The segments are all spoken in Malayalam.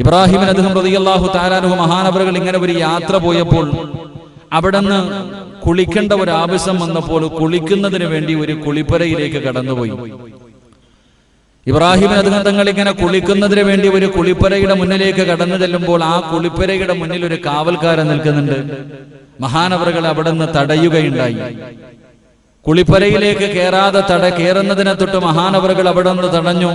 ഇബ്രാഹിം അദ്ദേഹം റളിയല്ലാഹു തആല അൻഹു മഹാനവറുകൾ ഇങ്ങനെ ഒരു യാത്ര പോയപ്പോൾ അവിടുന്ന് കുളിക്കേണ്ട ഒരു ആവശ്യം വന്നപ്പോൾ കുളിക്കുന്നതിന് വേണ്ടി ഒരു കുളിപ്പരയിലേക്ക് കടന്നുപോയി. ഇബ്രാഹിം അദ്ദേഹം തങ്ങൾ ഇങ്ങനെ കുളിക്കുന്നതിന് വേണ്ടി ഒരു കുളിപ്പരയുടെ മുന്നിലേക്ക് കടന്നു ചെല്ലുമ്പോൾ ആ കുളിപ്പരയുടെ മുന്നിൽ ഒരു കാവൽക്കാരൻ നിൽക്കുന്നുണ്ട്. മഹാനവറുകൾ അവിടുന്ന് തടയുകയുണ്ടായി. കുളിപ്പരയിലേക്ക് കയറുന്നതിനെ തൊട്ട് മഹാനവറുകൾ അവിടുന്ന് തടഞ്ഞു.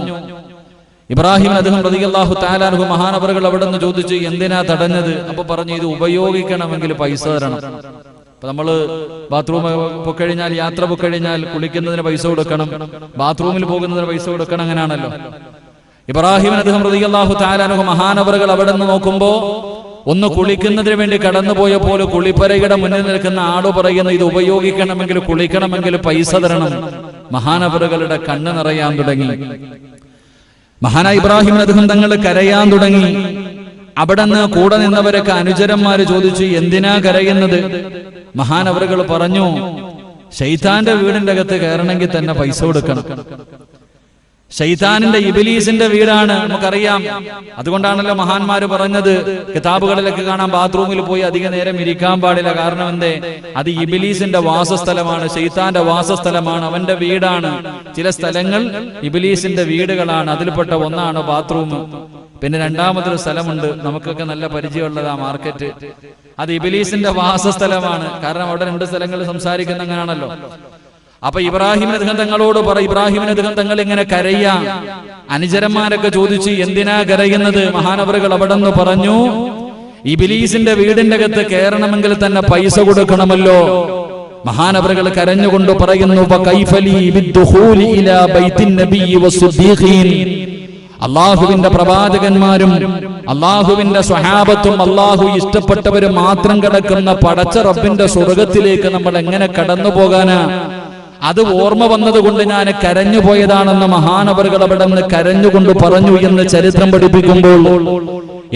ഇബ്രാഹിം അദ്ദേഹം റളിയല്ലാഹു തആല അൻഹു മഹാനവറുകൾ അവിടുന്ന് ചോദിച്ചു, എന്തിനാ തടഞ്ഞത്? അപ്പൊ പറഞ്ഞു, ഇത് ഉപയോഗിക്കണമെങ്കിൽ പൈസ തരണം. അപ്പൊ നമ്മള് ബാത്റൂം പൊക്കഴിഞ്ഞാൽ, യാത്ര പൊക്കഴിഞ്ഞാൽ കുളിക്കുന്നതിന് പൈസ കൊടുക്കണം, ബാത്റൂമിൽ പോകുന്നതിന് പൈസ കൊടുക്കണം, അങ്ങനെയാണല്ലോ. ഇബ്രാഹിം അദ്ദേഹം റളിയല്ലാഹു തആല അൻഹു മഹാനവറുകൾ അവിടുന്ന് നോക്കുമ്പോ ഒന്ന് കുളിക്കുന്നതിന് വേണ്ടി കടന്നുപോയപ്പോൾ കുളിപ്പരയുടെ മുന്നിൽ നിൽക്കുന്ന ആള് പറയുന്നു, ഇത് ഉപയോഗിക്കണമെങ്കിൽ കുളിക്കണമെങ്കിൽ പൈസ തരണം. മഹാനവറുകളുടെ കണ്ണ് നിറയാൻ തുടങ്ങി. മഹാനായ ഇബ്രാഹിം അദ്ദേഹം തങ്ങൾ കരയാൻ തുടങ്ങി. അവിടുന്ന് കൂടെ നിന്നവരൊക്കെ അനുചരന്മാര് ചോദിച്ചു, എന്തിനാ കരയുന്നത്? മഹാനവറുകൾ പറഞ്ഞു, ശൈത്താന്റെ വീടിന്റെ അകത്ത് കയറണമെങ്കിൽ തന്നെ പൈസ കൊടുക്കണം. ശൈത്താനിന്റെ ഇബ്ലീസിന്റെ വീടാണ്, നമുക്കറിയാം. അതുകൊണ്ടാണല്ലോ മഹാന്മാര് പറഞ്ഞത്, കിതാബുകളിലൊക്കെ കാണാം, ബാത്റൂമിൽ പോയി അധിക നേരം ഇരിക്കാൻ പാടില്ല. കാരണം എന്തേ? അത് ഇബ്ലീസിന്റെ വാസസ്ഥലമാണ്, ശൈത്താന്റെ വാസസ്ഥലമാണ്, അവന്റെ വീടാണ്. ചില സ്ഥലങ്ങൾ ഇബ്ലീസിന്റെ വീടുകളാണ്, അതിൽപ്പെട്ട ഒന്നാണ് ബാത്റൂം. പിന്നെ രണ്ടാമതൊരു സ്ഥലമുണ്ട്, നമുക്കൊക്കെ നല്ല പരിചയമുള്ളതാ, മാർക്കറ്റ്. അത് ഇബ്ലീസിന്റെ വാസസ്ഥലമാണ്. കാരണം അവിടെ രണ്ട് സ്ഥലങ്ങൾ സംസാരിക്കുന്ന അങ്ങനെയാണല്ലോ. അപ്പൊ ഇബ്രാഹിം അദ്ദേഹം തങ്ങളോട് ഇബ്രാഹിം അദ്ദേഹം തങ്ങൾ ഇങ്ങനെ കരയാ. അനുചരന്മാരൊക്കെ ചോദിച്ചു, എന്തിനാ കരയുന്നത്? മഹാനവറുകൾ അവിടെന്ന് പറഞ്ഞു, ഇബ്ലീസിന്റെ വീടിന്റെ അകത്ത് കയറണമെങ്കിൽ തന്നെ പൈസ കൊടുക്കണമല്ലോ. മഹാനവറുകൾ കരഞ്ഞുകൊണ്ട് പറയുന്നു, അള്ളാഹുവിന്റെ പ്രവാചകന്മാരും അള്ളാഹുവിന്റെ സ്വഹാബത്തും അള്ളാഹു ഇഷ്ടപ്പെട്ടവരും മാത്രം കിടക്കുന്ന പടച്ച റബ്ബിന്റെ സ്വർഗത്തിലേക്ക് നമ്മൾ എങ്ങനെ കടന്നു പോകാനാ? അത് ഓർമ്മ വന്നതുകൊണ്ട് ഞാൻ കരഞ്ഞു പോയതാണെന്ന് മഹാനവറുകൾ അവിടെ നിന്ന് കരഞ്ഞുകൊണ്ട് പറഞ്ഞു എന്ന് ചരിത്രം പഠിപ്പിക്കുമ്പോൾ,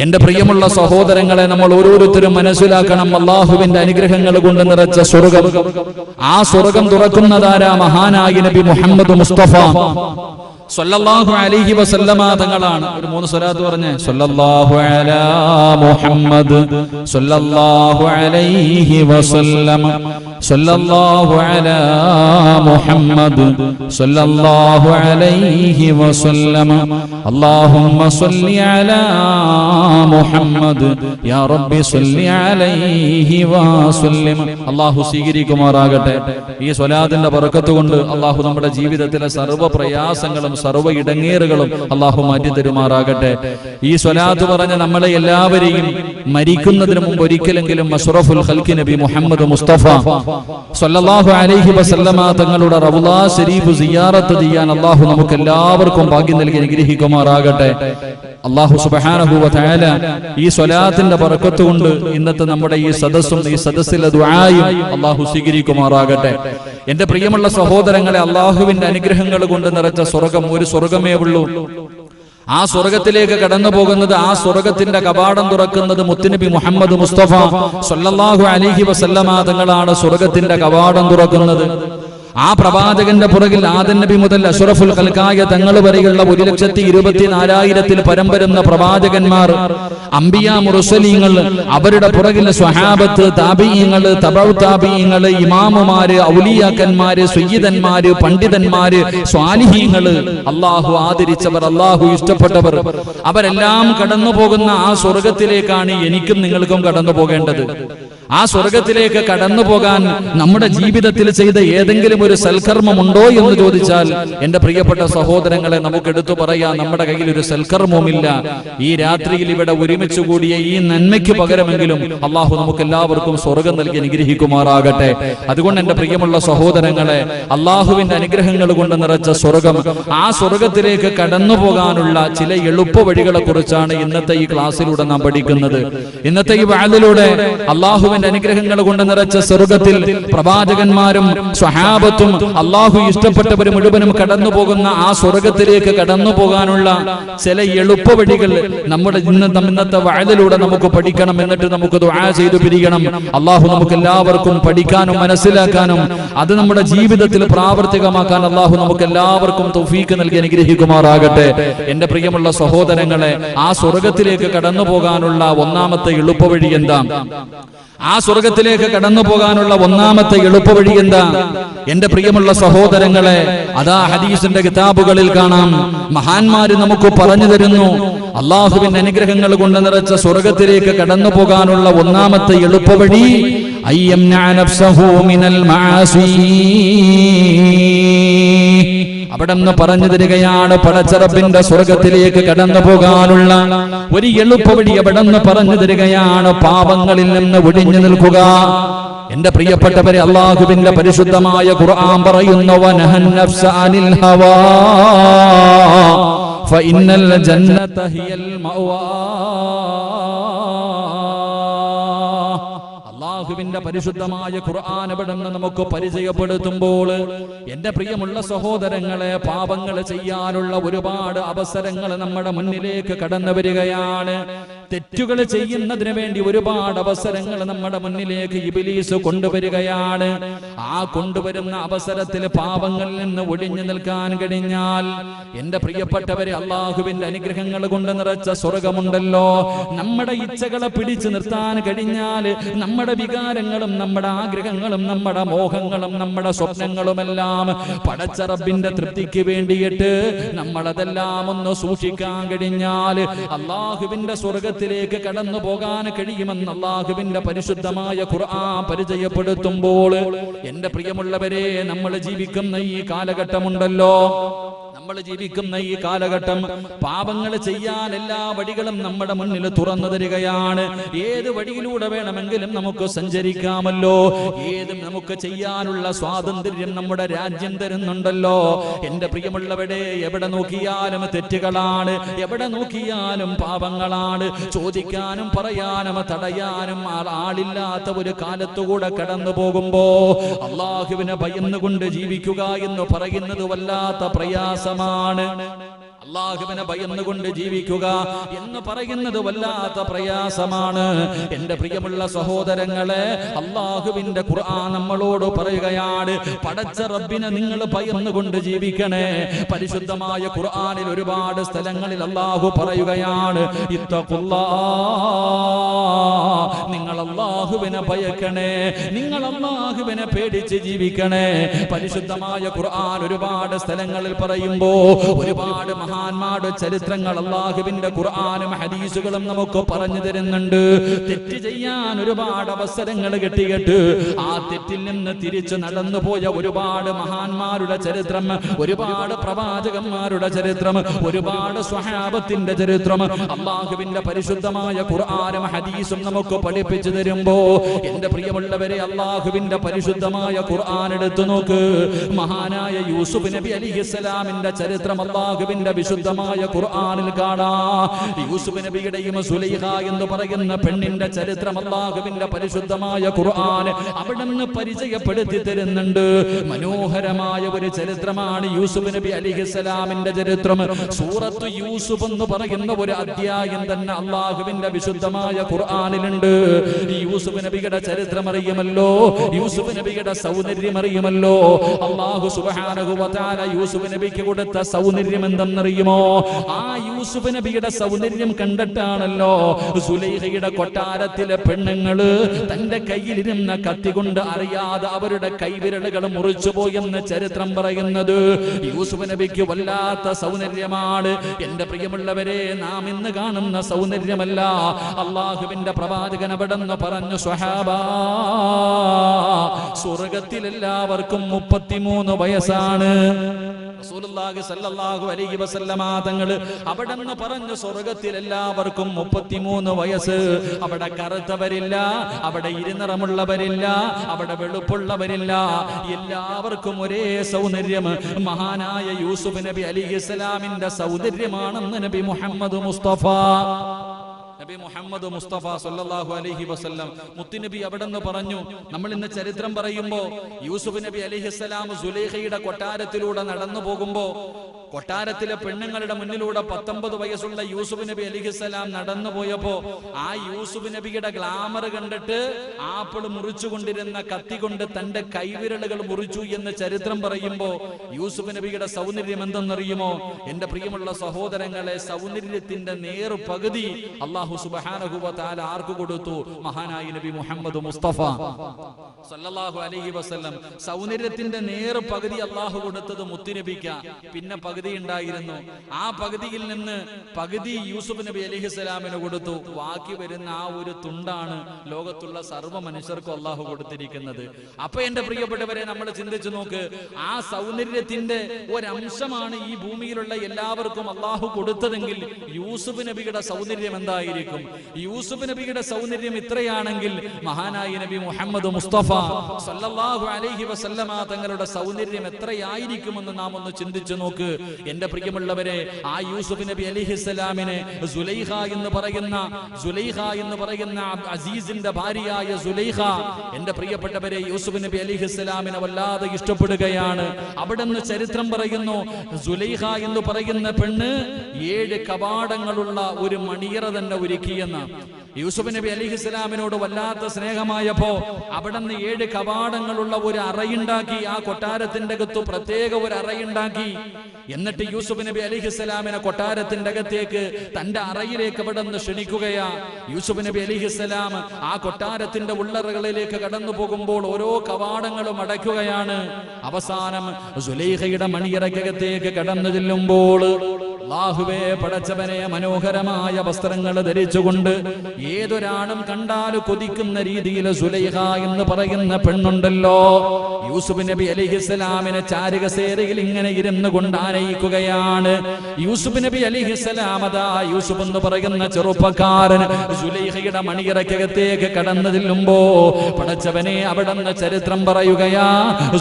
എന്റെ പ്രിയമുള്ള സഹോദരങ്ങളെ, നമ്മൾ ഓരോരുത്തരും മനസ്സിലാക്കണം, അള്ളാഹുവിന്റെ അനുഗ്രഹങ്ങൾ കൊണ്ട് നിറച്ച സ്വർഗം. ആ സ്വർഗം തുറക്കുന്നതാരാ? മഹാനായ നബി മുഹമ്മദ് മുസ്തഫ സ്വല്ലല്ലാഹു അലൈഹി വസല്ലമ തങ്ങളാണ്. ഒരു 3 സ്വലാത്ത് പറഞ്ഞേ, സ്വല്ലല്ലാഹു അലാ മുഹമ്മദ് സ്വല്ലല്ലാഹു അലൈഹി വസല്ലമ, സ്വല്ലല്ലാഹു അലാ മുഹമ്മദ് സ്വല്ലല്ലാഹു അലൈഹി വസല്ലമ, അല്ലാഹുമ്മ സ്വല്ലി അലാ മുഹമ്മദ് യാ റബ്ബി സ്വല്ലി അലൈഹി വസല്ലം. അല്ലാഹു സ്വീകരിക്കുമാറാകട്ടെ. ഈ സ്വലാത്തിന്റെ ബറക്കത്ത് കൊണ്ട് അല്ലാഹു നമ്മുടെ ജീവിതത്തിലെ സർവ്വ പ്രയാസങ്ങളും സർവ്വ ഇടങ്ങേറുകളും അല്ലാഹു മാറ്റി തരുമാറാകട്ടെ. ഈ സ്വലാത്ത് പറഞ്ഞ നമ്മളെ എല്ലാവരെയും മരിക്കുന്നതിന് മുമ്പ് ഒരിക്കലെങ്കിലും അഷ്റഫുൽ ഖൽഖി നബി മുഹമ്മദ് മുസ്തഫ സ്വല്ലല്ലാഹു അലൈഹി വസല്ലമ തങ്ങളുടെ റൗള ശരീഫ് സിയാറത്ത് ചെയ്യാൻ അല്ലാഹു നമുക്ക് എല്ലാവർക്കും ഭാഗ്യം നൽകി അനുഗ്രഹിക്കുമാറാകട്ടെ. അല്ലാഹു സുബ്ഹാനഹു വ തആല ഈ സ്വലാത്തിന്റെ ബറക്കത്ത് കൊണ്ട് ഇന്നത്തെ നമ്മുടെ ഈ സദസ്സും ഈ സദസ്സിലെ ദുആയും അല്ലാഹു സ്വീകരിക്കുമാറാകട്ടെ. എന്റെ പ്രിയമുള്ള സഹോദരങ്ങളെ, അല്ലാഹുവിന്റെ അനുഗ്രഹങ്ങൾ കൊണ്ട് നിറച്ച സ്വർഗം ഒരു സ്വർഗമേ ഉള്ളൂ. ആ സ്വർഗത്തിലേക്ക് കടന്നു പോകുന്നത്, ആ സ്വർഗത്തിന്റെ കവാടം തുറക്കുന്നത് മുത്തുനബി മുഹമ്മദ് മുസ്തഫ സ്വല്ലല്ലാഹു അലൈഹി വസല്ലമ തങ്ങളാണ്. സ്വർഗത്തിന്റെ കവാടം തുറക്കുന്നത് ആ പ്രവാചകന്റെ പുറകിൽ ആദം നബി മുതൽ അഷ്റഫുൽ ഖൽഖായ തങ്ങൾ വരെയുള്ള 1,24,000 പരം വരുന്ന പ്രവാചകന്മാർ, അംബിയാ മുർസലീങ്ങൾ, അവരുടെ പുറകിൽ സ്വഹാബത്ത്, താബിഈങ്ങൾ, തബഉ താബിഈങ്ങൾ, ഇമാമുമാര്, ഔലിയാക്കന്മാര്, സയ്യിദന്മാര്, പണ്ഡിതന്മാര്, സ്വാലിഹീങ്ങൾ, അല്ലാഹു ആദരിച്ചവർ, അല്ലാഹു ഇഷ്ടപ്പെട്ടവർ, അവരെല്ലാം കടന്നു പോകുന്ന ആ സ്വർഗത്തിലേക്കാണ് എനിക്കും നിങ്ങൾക്കും കടന്നു പോകേണ്ടത്. ആ സ്വർഗത്തിലേക്ക് കടന്നു പോകാൻ നമ്മുടെ ജീവിതത്തിൽ ചെയ്ത ഏതെങ്കിലും ഒരു സൽക്കർമ്മമുണ്ടോ എന്ന് ചോദിച്ചാൽ, എന്റെ പ്രിയപ്പെട്ട സഹോദരങ്ങളെ, നമുക്ക് എടുത്തു പറയാം, നമ്മുടെ കയ്യിൽ ഒരു സൽക്കർമ്മവുമില്ല. ഈ രാത്രിയിൽ ഇവിടെ ഒരുമിച്ച് കൂടിയ ഈ നന്മയ്ക്ക് പകരമെങ്കിലും അള്ളാഹു നമുക്ക് എല്ലാവർക്കും സ്വർഗം നൽകി അനുഗ്രഹിക്കുമാറാകട്ടെ. അതുകൊണ്ട് എന്റെ പ്രിയമുള്ള സഹോദരങ്ങളെ, അള്ളാഹുവിന്റെ അനുഗ്രഹങ്ങൾ കൊണ്ട് നിറച്ച സ്വർഗം, ആ സ്വർഗത്തിലേക്ക് കടന്നു പോകാനുള്ള ചില എളുപ്പ വഴികളെ കുറിച്ചാണ് ഇന്നത്തെ ഈ ക്ലാസ്സിലൂടെ നാം പഠിക്കുന്നത്. ഇന്നത്തെ ഈ വഅദിലൂടെ അള്ളാഹു അള്ളാഹുവിന്റെ അനുഗ്രഹങ്ങൾ കൊണ്ട് നിറച്ച സ്വർഗത്തിൽ പ്രവാചകന്മാരും സ്വഹാബത്തും അള്ളാഹു ഇഷ്ടപ്പെട്ടവർ മുഴുവനും കടന്നു പോകുന്ന ആ സ്വർഗത്തിലേക്ക് കടന്നു പോകാനുള്ള ചില എളുപ്പവഴികൾ നമ്മുടെ ഇന്നത്തെ വഅദിലൂടെ നമുക്ക് പഠിക്കണം. എന്നിട്ട് നമുക്ക് ദുആ ചെയ്തു പിരിയണം. അള്ളാഹു നമുക്ക് എല്ലാവർക്കും പഠിക്കാനും മനസ്സിലാക്കാനും അത് നമ്മുടെ ജീവിതത്തിൽ പ്രാവർത്തികമാക്കാൻ അള്ളാഹു നമുക്ക് എല്ലാവർക്കും തൗഫീഖ് നൽകി അനുഗ്രഹിക്കുമാറാകട്ടെ. എന്റെ പ്രിയമുള്ള സഹോദരങ്ങളെ, ആ സ്വർഗത്തിലേക്ക് കടന്നു പോകാനുള്ള ഒന്നാമത്തെ എളുപ്പവഴി എന്താ? ആ സ്വർഗത്തിലേക്ക് കടന്നു പോകാനുള്ള ഒന്നാമത്തെ എളുപ്പവഴി എന്താ? എന്റെ പ്രിയമുള്ള സഹോദരങ്ങളെ, അതാ ഹദീസിന്റെ കിതാബുകളിൽ കാണാം. മഹാന്മാര് നമുക്ക് പറഞ്ഞു തരുന്നു, അള്ളാഹുവിന്റെ അനുഗ്രഹങ്ങൾ കൊണ്ട് നിറച്ച സ്വർഗത്തിലേക്ക് കടന്നു പോകാനുള്ള ഒന്നാമത്തെ എളുപ്പവഴി അയ്യംന നഫ്സഹു മിനൽ മആസി. അവിടെ നിന്ന് പറഞ്ഞു തരികയാണ്, പടച്ച റബ്ബിന്റെ സ്വർഗത്തിലേക്ക് കടന്നു പോകാനുള്ള ഒരു എളുപ്പവഴി അവിടെ നിന്ന് പറഞ്ഞു തരികയാണ്, പാപങ്ങളിൽ നിന്ന് ഒഴിഞ്ഞു നിൽക്കുക. എന്റെ പ്രിയപ്പെട്ടവരെ, അള്ളാഹുവിന്റെ പരിശുദ്ധമായ ഖുർആൻ പറയുന്നു, വനഹൻ നഫ്സ അനിൽ ഹവാ ഫഇന്നൽ ജന്നത ഹിയൽ മഅവാ. അല്ലാഹുവിന്റെ പരിശുദ്ധമായ ഖുർആൻ അവിടുന്ന് നമുക്ക് പരിചയപ്പെടുത്തുമ്പോൾ എന്റെ പ്രിയമുള്ള സഹോദരങ്ങളെ, പാപങ്ങൾ ചെയ്യാനുള്ള ഒരുപാട് അവസരങ്ങൾ നമ്മുടെ മുന്നിലേക്ക് കടന്നു വരികയാണ്. തെറ്റുകൾ ചെയ്യുന്നതിന് വേണ്ടി ഒരുപാട് അവസരങ്ങൾ നമ്മുടെ മുന്നിലേക്ക് ഇബ്ലീസ് കൊണ്ടുവരികയാണ്. ആ കൊണ്ടുവരുന്ന അവസരത്തിൽ പാപങ്ങളിൽ നിന്ന് ഒഴിഞ്ഞു നിൽക്കാൻ കഴിഞ്ഞാൽ എന്റെ പ്രിയപ്പെട്ടവരെ, അള്ളാഹുവിന്റെ അനുഗ്രഹങ്ങൾ കൊണ്ട് നിറച്ച സ്വർഗമുണ്ടല്ലോ, നമ്മുടെ ഇച്ഛകളെ പിടിച്ചു നിർത്താൻ കഴിഞ്ഞാൽ നമ്മുടെ വികാരങ്ങളും നമ്മുടെ ആഗ്രഹങ്ങളും നമ്മുടെ മോഹങ്ങളും നമ്മുടെ സ്വപ്നങ്ങളുമെല്ലാം പടച്ച റബ്ബിന്റെ തൃപ്തിക്ക് വേണ്ടിയിട്ട് നമ്മളതെല്ലാം ഒന്ന് സൂക്ഷിക്കാൻ കഴിഞ്ഞാൽ അള്ളാഹുവിന്റെ സ്വർഗത്തിലേക്ക് കടന്നു പോകാൻ കഴിയുമെന്ന് അള്ളാഹുവിന്റെ പരിശുദ്ധമായ ഖുർആൻ പരിചയപ്പെടുത്തുമ്പോൾ എന്റെ പ്രിയമുള്ളവരെ, നമ്മൾ ജീവിക്കുന്ന ഈ കാലഘട്ടമുണ്ടല്ലോ, നമ്മൾ ജീവിക്കുന്ന ഈ കാലഘട്ടം പാപങ്ങൾ ചെയ്യാൻ എല്ലാ വഴികളും നമ്മുടെ മുന്നിൽ തുറന്നു തരികയാണ്. ഏത് വഴിയിലൂടെ വേണമെങ്കിലും നമുക്ക് സഞ്ചരിക്കാമല്ലോ. ഏതും നമുക്ക് ചെയ്യാനുള്ള സ്വാതന്ത്ര്യം നമ്മുടെ രാജ്യം തരുന്നുണ്ടല്ലോ. എന്റെ പ്രിയമുള്ളവരെ, എവിടെ നോക്കിയാലും തെറ്റുകളാണ്, എവിടെ നോക്കിയാലും പാപങ്ങളാണ്. ചോദിക്കാനും പറയാനും തടയാനും ആളില്ലാത്ത ഒരു കാലത്തുകൂടെ കടന്നു പോകുമ്പോ അള്ളാഹുവിനെ ഭയന്നുകൊണ്ട് ജീവിക്കുക എന്ന് പറയുന്നത് വല്ലാത്ത പ്രയാസമാണ്. അള്ളാഹുവിനെ ഭയന്നുകൊണ്ട് ജീവിക്കുക എന്ന് പറയുന്നത് വല്ലാത്ത പ്രയാസമാണ്. എന്റെ പ്രിയമുള്ള സഹോദരങ്ങളെ, അള്ളാഹുവിന്റെ ഖുർആൻ നമ്മളോട് പറയുകയാണ്, പടച്ച റബ്ബിനെ നിങ്ങൾ ഭയന്നുകൊണ്ട് ജീവിക്കണേ. പരിശുദ്ധമായ ഖുർആനിൽ ഒരുപാട് സ്ഥലങ്ങളിൽ അള്ളാഹു പറയുകയാണ്, നിങ്ങൾ അള്ളാഹുവിനെ ഭയക്കണേ, നിങ്ങൾ അള്ളാഹുവിനെ പേടിച്ച് ജീവിക്കണേ. പരിശുദ്ധമായ ഖുർആൻ ഒരുപാട് സ്ഥലങ്ങളിൽ പറയുമ്പോ ഒരുപാട് മഹാന്മാരുടെ ചരിത്രങ്ങൾ അള്ളാഹുവിന്റെ ഖുർആനും ഹദീസുകളും നമുക്ക് പറഞ്ഞു തരുന്നുണ്ട്. തെറ്റ് ചെയ്യാൻ ഒരുപാട് അവസരങ്ങൾ കിട്ടിയിട്ട് ആ തെറ്റിൽ നിന്ന് തിരിച്ചു നടന്നുപോയ ഒരുപാട് മഹാന്മാരുടെ ചരിത്രം, ഒരുപാട് പ്രവാചകന്മാരുടെ ചരിത്രം, ഒരുപാട് സ്വഹാബത്തിന്റെ ചരിത്രം അള്ളാഹുവിന്റെ പരിശുദ്ധമായ ഖുർആനും ഹദീസും നമുക്ക് പഠിപ്പിച്ചു തരുമ്പോ എന്റെ പ്രിയമുള്ളവരെ, അള്ളാഹുവിന്റെ പരിശുദ്ധമായ ഖുർആൻ എടുത്തു നോക്ക്. മഹാനായ യൂസുഫ് നബി അലൈഹിസ്സലാമിന്റെ ചരിത്രം അള്ളാഹുവിന്റെ വിശുദ്ധമായ ഖുർആനിൽ കാണാം. യൂസുഫ് നബിയുടെയും സുലൈഖ എന്ന് പറയുന്ന പെണ്ണിന്റെ ചരിത്രം അല്ലാഹുവിന്റെ പരിശുദ്ധമായ ഖുർആൻ അവിടുന്ന് പരിചയപ്പെടുത്തി തരുന്നുണ്ട്. മനോഹരമായ ഒരു ചരിത്രമാണ് യൂസുഫ് നബി അലൈഹിസ്സലാമിന്റെ ചരിത്രം. സൂറത്ത് യൂസുഫ് എന്ന് പറയുന്ന ഒരു അധ്യായം തന്നെ അല്ലാഹുവിന്റെ വിശുദ്ധമായ ഖുർആനിലുണ്ട്. യൂസുഫ് നബിയുടെ ചരിത്രം അറിയുമല്ലോ, യൂസുഫ് നബിയുടെ സൗന്ദര്യം അറിയുമല്ലോ. അല്ലാഹു സുബ്ഹാനഹു വ തആല യൂസുഫ് നബിക്ക് കൊടുത്ത സൗന്ദര്യം എന്തെന്നറിയുമോ? ആ യൂസുഫ് നബിയുടെ സൗന്ദര്യം കണ്ടിട്ടാണല്ലോ സുലൈഖയുടെ കൊട്ടാരത്തിലെ പെണ്ണുങ്ങള് തന്റെ കയ്യിലിരുന്ന കത്തി കൊണ്ട് അറിയാതെ അവരുടെ കൈവിരലുകൾ മുറിച്ചുപോയെന്ന് ചരിത്രം പറയുന്നത്. യൂസുഫ് നബിക്ക് വല്ലാത്ത സൗന്ദര്യമാണ്. എന്റെ പ്രിയമുള്ളവരെ, നാം ഇന്ന് കാണുന്ന സൗന്ദര്യമല്ല. അള്ളാഹുവിന്റെ പ്രവാചകൻ അവിടെന്ന് പറഞ്ഞു, സ്വഹാബാ, സ്വർഗത്തിൽ എല്ലാവർക്കും 33 വയസ്സാണ്. റസൂലുള്ളാഹി സ്വല്ലല്ലാഹു അലൈഹി വസല്ലമ തങ്ങൾ അവിടെന്ന് പറഞ്ഞു, സ്വർഗത്തിൽ എല്ലാവർക്കും 33 വയസ്സ്. അവിടെ കറുത്തവരില്ല, അവിടെ ഇരുനിറമുള്ളവരില്ല, അവിടെ വെളുപ്പുള്ളവരില്ല, എല്ലാവർക്കും ഒരേ സൗന്ദര്യം. മഹാനായ യൂസുഫ് നബി അലൈഹിസ്സലാമിന്റെ സൗന്ദര്യമാണെന്ന് നബി മുഹമ്മദ് മുസ്തഫ നബി മുഹമ്മദ് മുസ്തഫ സല്ലല്ലാഹു അലൈഹി വസല്ലം മുത്തുനബി അവിടെന്ന് പറഞ്ഞു. നമ്മൾ ഇന്ന് ചരിത്രം പറയുമ്പോ യൂസുഫ് നബി അലൈഹിസ്സലാം സുലൈഖയുടെ കൊട്ടാരത്തിലൂടെ നടന്നു പോകുമ്പോ കൊട്ടാരത്തിലെ പെണ്ണുങ്ങളുടെ മുന്നിലൂടെ 19 വയസ്സുള്ള യൂസുഫ് നബി അലൈഹിസ്സലാം നടന്നു പോയപ്പോ ആ യൂസുഫ് നബിയുടെ ഗ്ലാമർ കണ്ടിട്ട് ആപ്പിൾ മുറിച്ചുകൊണ്ടിരുന്ന കത്തി കൊണ്ട് തന്റെ കൈവിരലുകൾ മുറിച്ചു എന്ന് ചരിത്രം പറയുമ്പോ യൂസുഫ് നബിയുടെ സൗന്ദര്യം എന്തെന്നറിയുമോ? എന്റെ പ്രിയമുള്ള സഹോദരങ്ങളെ, സൗന്ദര്യത്തിന്റെ നേർ പകുതി അല്ലാഹു സുബ്ഹാനഹു വ തആല ആർക്ക് കൊടുത്തു? മഹാനായ നബി മുഹമ്മദ് മുസ്തഫ സല്ലല്ലാഹു അലൈഹി വസല്ലം. സൗന്ദര്യത്തിന്റെ നേർ പകുതി അല്ലാഹു കൊടുത്തത് മുത്തുനബിക്ക്. പിന്നെ പകുതി ഉണ്ടായിരുന്നു. ആ പകുതിയിൽ നിന്ന് പകുതി യൂസുഫ് നബി അലൈഹിസ്സലാമിന് കൊടുത്തു. ബാക്കി വരുന്ന ആ ഒരു തുണ്ടാണ് ലോകത്തുള്ള സർവ്വ മനുഷ്യർക്കും അല്ലാഹു കൊടുത്തിരിക്കുന്നത്. അപ്പൊ എന്റെ പ്രിയപ്പെട്ടവരെ, നമ്മൾ ചിന്തിച്ചു നോക്ക്, ആ സൗന്ദര്യത്തിന്റെ ഒരംശമാണ് ഈ ഭൂമിയിലുള്ള എല്ലാവർക്കും അല്ലാഹു കൊടുത്തതെങ്കിൽ യൂസുഫ് നബിയുടെ സൗന്ദര്യം എന്തായിരിക്കും? യൂസുഫ് നബിയുടെ സൗന്ദര്യം ഇത്രയാണെങ്കിൽ മഹാനായ നബി മുഹമ്മദ് മുസ്തഫ സല്ലല്ലാഹു അലൈഹി വസല്ലമ തങ്ങളുടെ സൗന്ദര്യം എത്രയായിരിക്കുമെന്ന് നാം ഒന്ന് ചിന്തിച്ചു നോക്ക്. എന്റെ പ്രിയമുള്ളവരെ, ആ യൂസുഫ് നബി അലൈഹിസ്സലാമിനെ സുലൈഖ എന്ന് പറയുന്ന അസീസിന്റെ ഭാര്യയായ സുലൈഖ, എന്റെ പ്രിയപ്പെട്ടവരെ, യൂസുഫ് നബി അലൈഹിസ്സലാമിനെ വല്ലാതെ ഇഷ്ടപ്പെടുകയാണ്. അവിടുന്ന് ചരിത്രം പറയുന്നു, സുലൈഖ എന്ന് പറയുന്ന പെണ്ണ് 7 കവാടങ്ങളുള്ള ഒരു മണിയറ തന്നെ ഒരുക്കിയെന്ന്. യൂസുഫ് നബി അലൈഹിസ്സലാമിനോട് വല്ലാത്ത സ്നേഹമായപ്പോ അവിടുന്ന് 7 കവാടങ്ങളുള്ള ഒരു അറയുണ്ടാക്കി. ആ കൊട്ടാരത്തിന്റെ അകത്ത് പ്രത്യേക ഒരു അറയുണ്ടാക്കി. എന്നിട്ട് യൂസുഫ് നബി അലൈഹിസ്സലാമിനെ കൊട്ടാരത്തിന്റെ അകത്തേക്ക് തന്റെ അറയിലേക്ക് അവിടുന്ന് ക്ഷണിക്കുകയാ. യൂസുഫ് നബി അലൈഹിസ്സലാം ആ കൊട്ടാരത്തിന്റെ ഉള്ളറകളിലേക്ക് കടന്നു പോകുമ്പോൾ ഓരോ കവാടങ്ങളും അടയ്ക്കുകയാണ്. അവസാനം സുലൈഖയുടെ മണിയറക്കകത്തേക്ക് കടന്നു ചെല്ലുമ്പോൾ അല്ലാഹുവേ, പടച്ചവനെ, മനോഹരമായ വസ്ത്രങ്ങൾ ധരിച്ചുകൊണ്ട് ഏതൊരാളും കണ്ടാൽ കൊതിക്കുന്ന രീതിയിൽ സുലൈഖ എന്ന് പറയുന്ന പെണ്ണുണ്ടല്ലോ, യൂസുഫ് നബി അലൈഹിസ്സലാമിനെ ചാരുകസേരയിൽ ഇങ്ങനെ ഇരുന്നു കൊണ്ട് ആനയിക്കുകയാണ്. യൂസുഫ് നബി അലൈഹിസ്സലാം, അതാ യൂസുഫ് എന്ന് പറയുന്ന ചെറുപ്പക്കാരൻ സുലൈഖയുടെ മണിയറക്കകത്തേക്ക് കടന്നു ചെല്ലുമ്പോ പടച്ചവനെ, അവിടുന്ന് ചരിത്രം പറയുകയാ,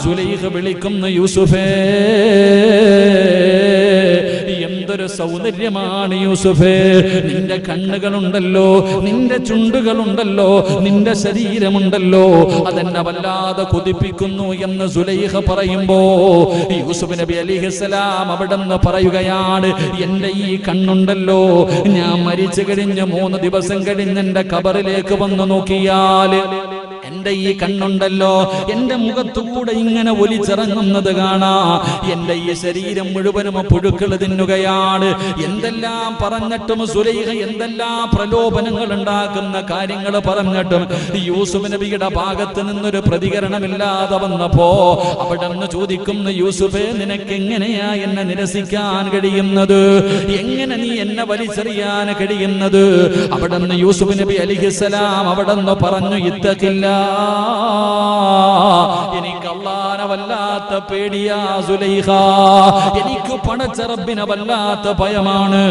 സുലൈഖ വിളിക്കുന്നു, യൂസുഫേ, എന്തൊരു സൗന്ദര്യമാണ് യൂസുഫേ, നിന്റെ കണ്ണുകളുണ്ടല്ലോ, നിന്റെ ചുണ്ടുകളുണ്ടല്ലോ, നിന്റെ ശരീരമുണ്ടല്ലോ, അതെന്നെ വല്ലാതെ കൊതിപ്പിക്കുന്നു എന്ന് സുലൈഖ പറയുമ്പോ യൂസുഫ് നബി അലൈഹിസ്സലാം അവിടുന്ന് പറയുകയാണ്, എന്റെ ഈ കണ്ണുണ്ടല്ലോ, ഞാൻ മരിച്ചു കഴിഞ്ഞ് 3 ദിവസം കഴിഞ്ഞ് എന്റെ ഖബറിലേക്ക് വന്നു നോക്കിയാൽ എന്റെ ഈ കണ്ണുണ്ടല്ലോ, എന്റെ മുഖത്തുകൂടെ ഇങ്ങനെ ഒലിച്ചിറങ്ങുന്നത് കാണാ. എന്റെ ഈ ശരീരം മുഴുവനും പുഴുക്കൾ തിന്നുകയാണ്. എന്തെല്ലാം പറഞ്ഞിട്ടും സുലൈഖ എന്തെല്ലാം പ്രലോഭനങ്ങൾ ഉണ്ടാക്കുന്ന കാര്യങ്ങൾ പറഞ്ഞിട്ടും യൂസുഫ് നബിയുടെ ഭാഗത്ത് നിന്നൊരു പ്രതികരണമില്ലാതെ വന്നപ്പോ അവിടെന്ന് ചോദിക്കുന്നു, യൂസുഫേ, നിനക്ക് എങ്ങനെയാ എന്നെ നിരസിക്കാൻ കഴിയുന്നത്? എങ്ങനെ നീ എന്നെ വലിച്ചെറിയാൻ കഴിയുന്നത്? അവിടെന്ന് യൂസുഫ് നബി അലൈഹിസ്സലാം അവിടെന്ന് പറഞ്ഞു, ഇത്തഖില്ലാ, എനിക്ക് അല്ലാഹനെ വല്ലാത്ത പേടിയാ സുലൈഖ, എനിക്ക് പടച്ച റബ്ബിനെ വല്ലാത്ത ഭയമാണ്.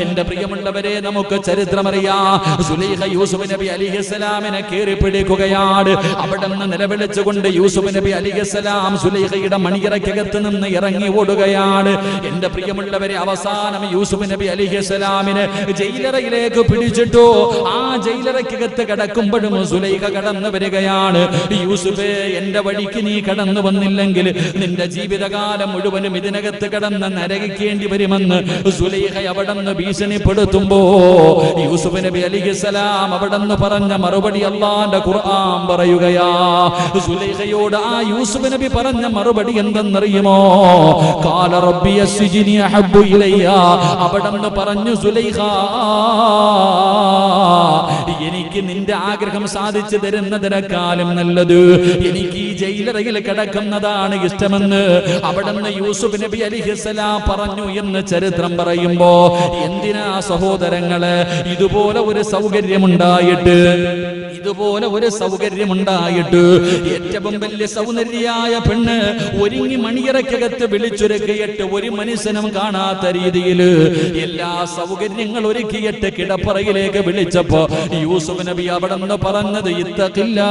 എന്റെ പ്രിയമുള്ളവരെ, നമുക്ക് ചരിത്രമറിയാം. സുലൈഖ യൂസുഫ് നബി അലൈഹിസ്സലാമിനെ കയറി പിടിക്കുകയാണ്. അവിടുന്ന് നിലവിളിച്ചുകൊണ്ട് യൂസുഫ് നബി അലൈഹിസ്സലാം സുലൈഖയുടെ മണിയറക്കകത്ത് നിന്ന് ഇറങ്ങി ഓടുകയാണ്. എന്റെ പ്രിയമുള്ളവരെ, അവസാനം യൂസുഫ് നബി അലൈഹിസ്സലാമിനെ ജയിലറയിലേക്ക് പിടിച്ചിട്ടു. ആ ജയിലറക്കകത്ത് കിടക്കുമ്പോഴും സുലൈഖ കടന്നു വരികയാണ്. യൂസുഫേ, എന്റെ വഴിക്ക് നീ കടന്നു വന്നില്ലെങ്കിൽ നിന്റെ ജീവിതകാലം മുഴുവനും ഇതിനകത്ത് കടന്ന് നരകിക്കേണ്ടി വരുമെന്ന് സുലൈഖ അവിടെന്ന് ഭീഷണിപ്പെടുത്തുമ്പോ യൂസുഫ് നബി അലൈഹിസ്സലാം അവിടെന്ന് പറഞ്ഞ മറുപടി അല്ലാഹുവിന്റെ ഖുർആൻ പറയുകയാ. സുലൈഖയോട് ആ യൂസുഫ് നബി പറഞ്ഞ മറുപടി എന്തെന്നറിയുമോ? ഖാല റബ്ബി അസ്ജിനി അഹബ്ബു ഇലയ്യ. അവിടെന്ന് പറഞ്ഞു, സുലൈഖ, എനിക്ക് നിന്റെ ആഗ്രഹം സാധിച്ചു തരുന്നതിനേക്കാളും നല്ലത് എനിക്ക് ഈ ജയിലറയിൽ കിടക്കുന്നതാണ് ഇഷ്ടമെന്ന് അവിടുന്ന് യൂസുഫ് നബി അലൈഹിസ്സലാം പറഞ്ഞു എന്ന് ചരിത്രം പറയുമ്പോ, എന്തിനാ സഹോദരങ്ങളെ ഇതുപോലെ ഒരു സൗകര്യമുണ്ടായിട്ട് ഏറ്റവും വലിയ സൗന്ദര്യായ പെണ്ണ് ഒരുങ്ങി മണിയറക്കകത്ത് വിളിച്ചൊരുക്കിയിട്ട് ഒരു മനുഷ്യനും കാണാത്ത രീതിയിൽ എല്ലാ സൗകര്യങ്ങൾ ഒരുക്കിയിട്ട് കിടപ്പറയിലേക്ക് വിളിച്ചപ്പോ യൂസുഫ് നബി അവിടെന്ന് പറഞ്ഞത്, ഇത്തഖില്ലാ,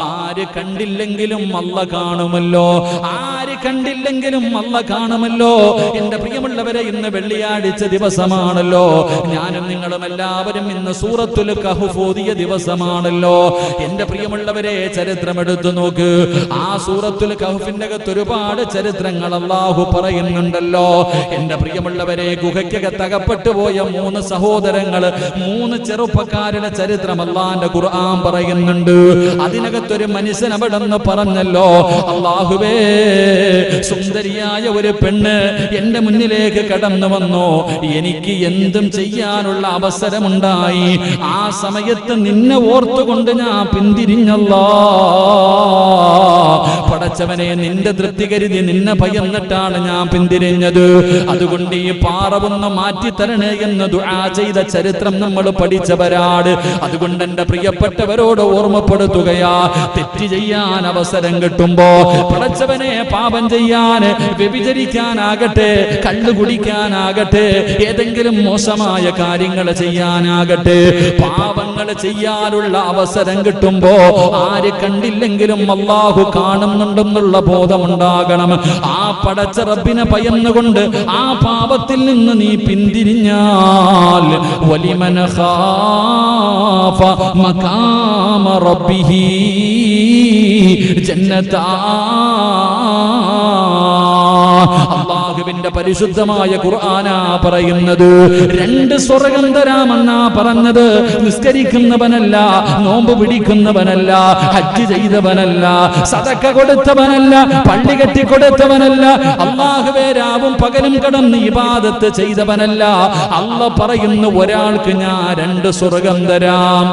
ആര് കണ്ടില്ലെങ്കിലും അല്ലാഹ് കാണുമല്ലോ, ആര് ആര് കണ്ടില്ലെങ്കിലും അല്ലാഹ് കാണുമല്ലോ. എന്റെ പ്രിയമുള്ളവരെ, ഇന്ന് വെള്ളിയാഴ്ച ദിവസമാണല്ലോ. ഞാനും നിങ്ങളും എല്ലാവരും ഇന്ന് സൂറത്തുൽ കഹ്ഫ് ഓതിയ ദിവസമാണല്ലോ. എന്റെ പ്രിയമുള്ളവരെ, ചരിത്രം എടുത്തു നോക്ക്. ആ സൂറത്തുൽ കഹ്ഫിന്റെ അകത്ത് ഒരുപാട് ചരിത്രങ്ങൾ അല്ലാഹു പറയുന്നുണ്ടല്ലോ. എന്റെ പ്രിയമുള്ളവരെ, ഗുഹയ്ക്കകത്ത് അകപ്പെട്ടു പോയ 3 സഹോദരങ്ങൾ, 3 ചെറുപ്പക്കാരുടെ ചരിത്രം അല്ലാഹുവിന്റെ ഖുർആൻ പറയുന്നുണ്ട്. അതിനകത്തൊരു മനുഷ്യൻ അവിടെ നിന്ന് പറഞ്ഞല്ലോ, അല്ലാഹുവേ, സുന്ദരിയായ ഒരു പെണ്ണ് എന്റെ മുന്നിലേക്ക് കടന്നു വന്നു. എനിക്ക് എന്തും ചെയ്യാനുള്ള അവസരമുണ്ടായി. ആ സമയത്ത് നിന്നെ ഓർത്തുകൊണ്ട് ഞാൻ പിന്തിരിഞ്ഞല്ലോ. പടച്ചവനെ, നിന്റെ തൃപ്തി കരുതി നിന്നെ ഭയന്നിട്ടാണ് ഞാൻ പിന്തിരിഞ്ഞത്. അതുകൊണ്ട് ഈ പാറവൊന്ന് മാറ്റിത്തരണേ എന്ന് ദുആ ചെയ്ത ചരിത്രം നമ്മൾ പഠിച്ചവരാട്. അതുകൊണ്ട് എന്റെ പ്രിയപ്പെട്ടവരോട് ഓർമ്മപ്പെടുത്തുകയാ, തെറ്റ് ചെയ്യാൻ അവസരം കിട്ടുമ്പോ പടച്ചവനെ, പാപം ചെയ്യാൻ, വ്യഭിചരിക്കാനാകട്ടെ, കള്ളു കുടിക്കാനാകട്ടെ, ഏതെങ്കിലും മോശമായ കാര്യങ്ങൾ ചെയ്യാനാകട്ടെ, പാപങ്ങൾ ചെയ്യാനുള്ള അവസരം കിട്ടുമ്പോ ആര് കണ്ടില്ലെങ്കിലും അല്ലാഹു കാണുന്നുണ്ടെന്നുള്ള ബോധമുണ്ടാകണം. ആ പടച്ച റബ്ബിനെ ഭയന്നുകൊണ്ട് ആ പാപത്തിൽ നിന്ന് നീ പിന്തിരിഞ്ഞാൽ വലിമൻ ഖാഫ മഖാമ റബ്ബിഹി ജന്നതാ. അല്ലാഹുവിന്റെ പരിശുദ്ധമായ ഖുർആനാ പറയുന്നത്. 2 സ്വർഗ്ഗം തരാമെന്നാ പറഞ്ഞത്. നിസ്കരിക്കുന്നവനല്ല, നോമ്പ് പിടിക്കുന്നവനല്ല, ഹജ്ജ് ചെയ്തവനല്ല, സദഖ കൊടുത്തവനല്ല, പള്ളി കെട്ടി കൊടുത്തവനല്ല, അല്ലാഹുവേ രാവും പകലും കടന്ന് ഇബാദത്ത് ചെയ്തവനല്ല. അല്ലാഹു പറയുന്നു, ഒരാൾക്ക് ഞാൻ 2 സ്വർഗ്ഗം തരാം.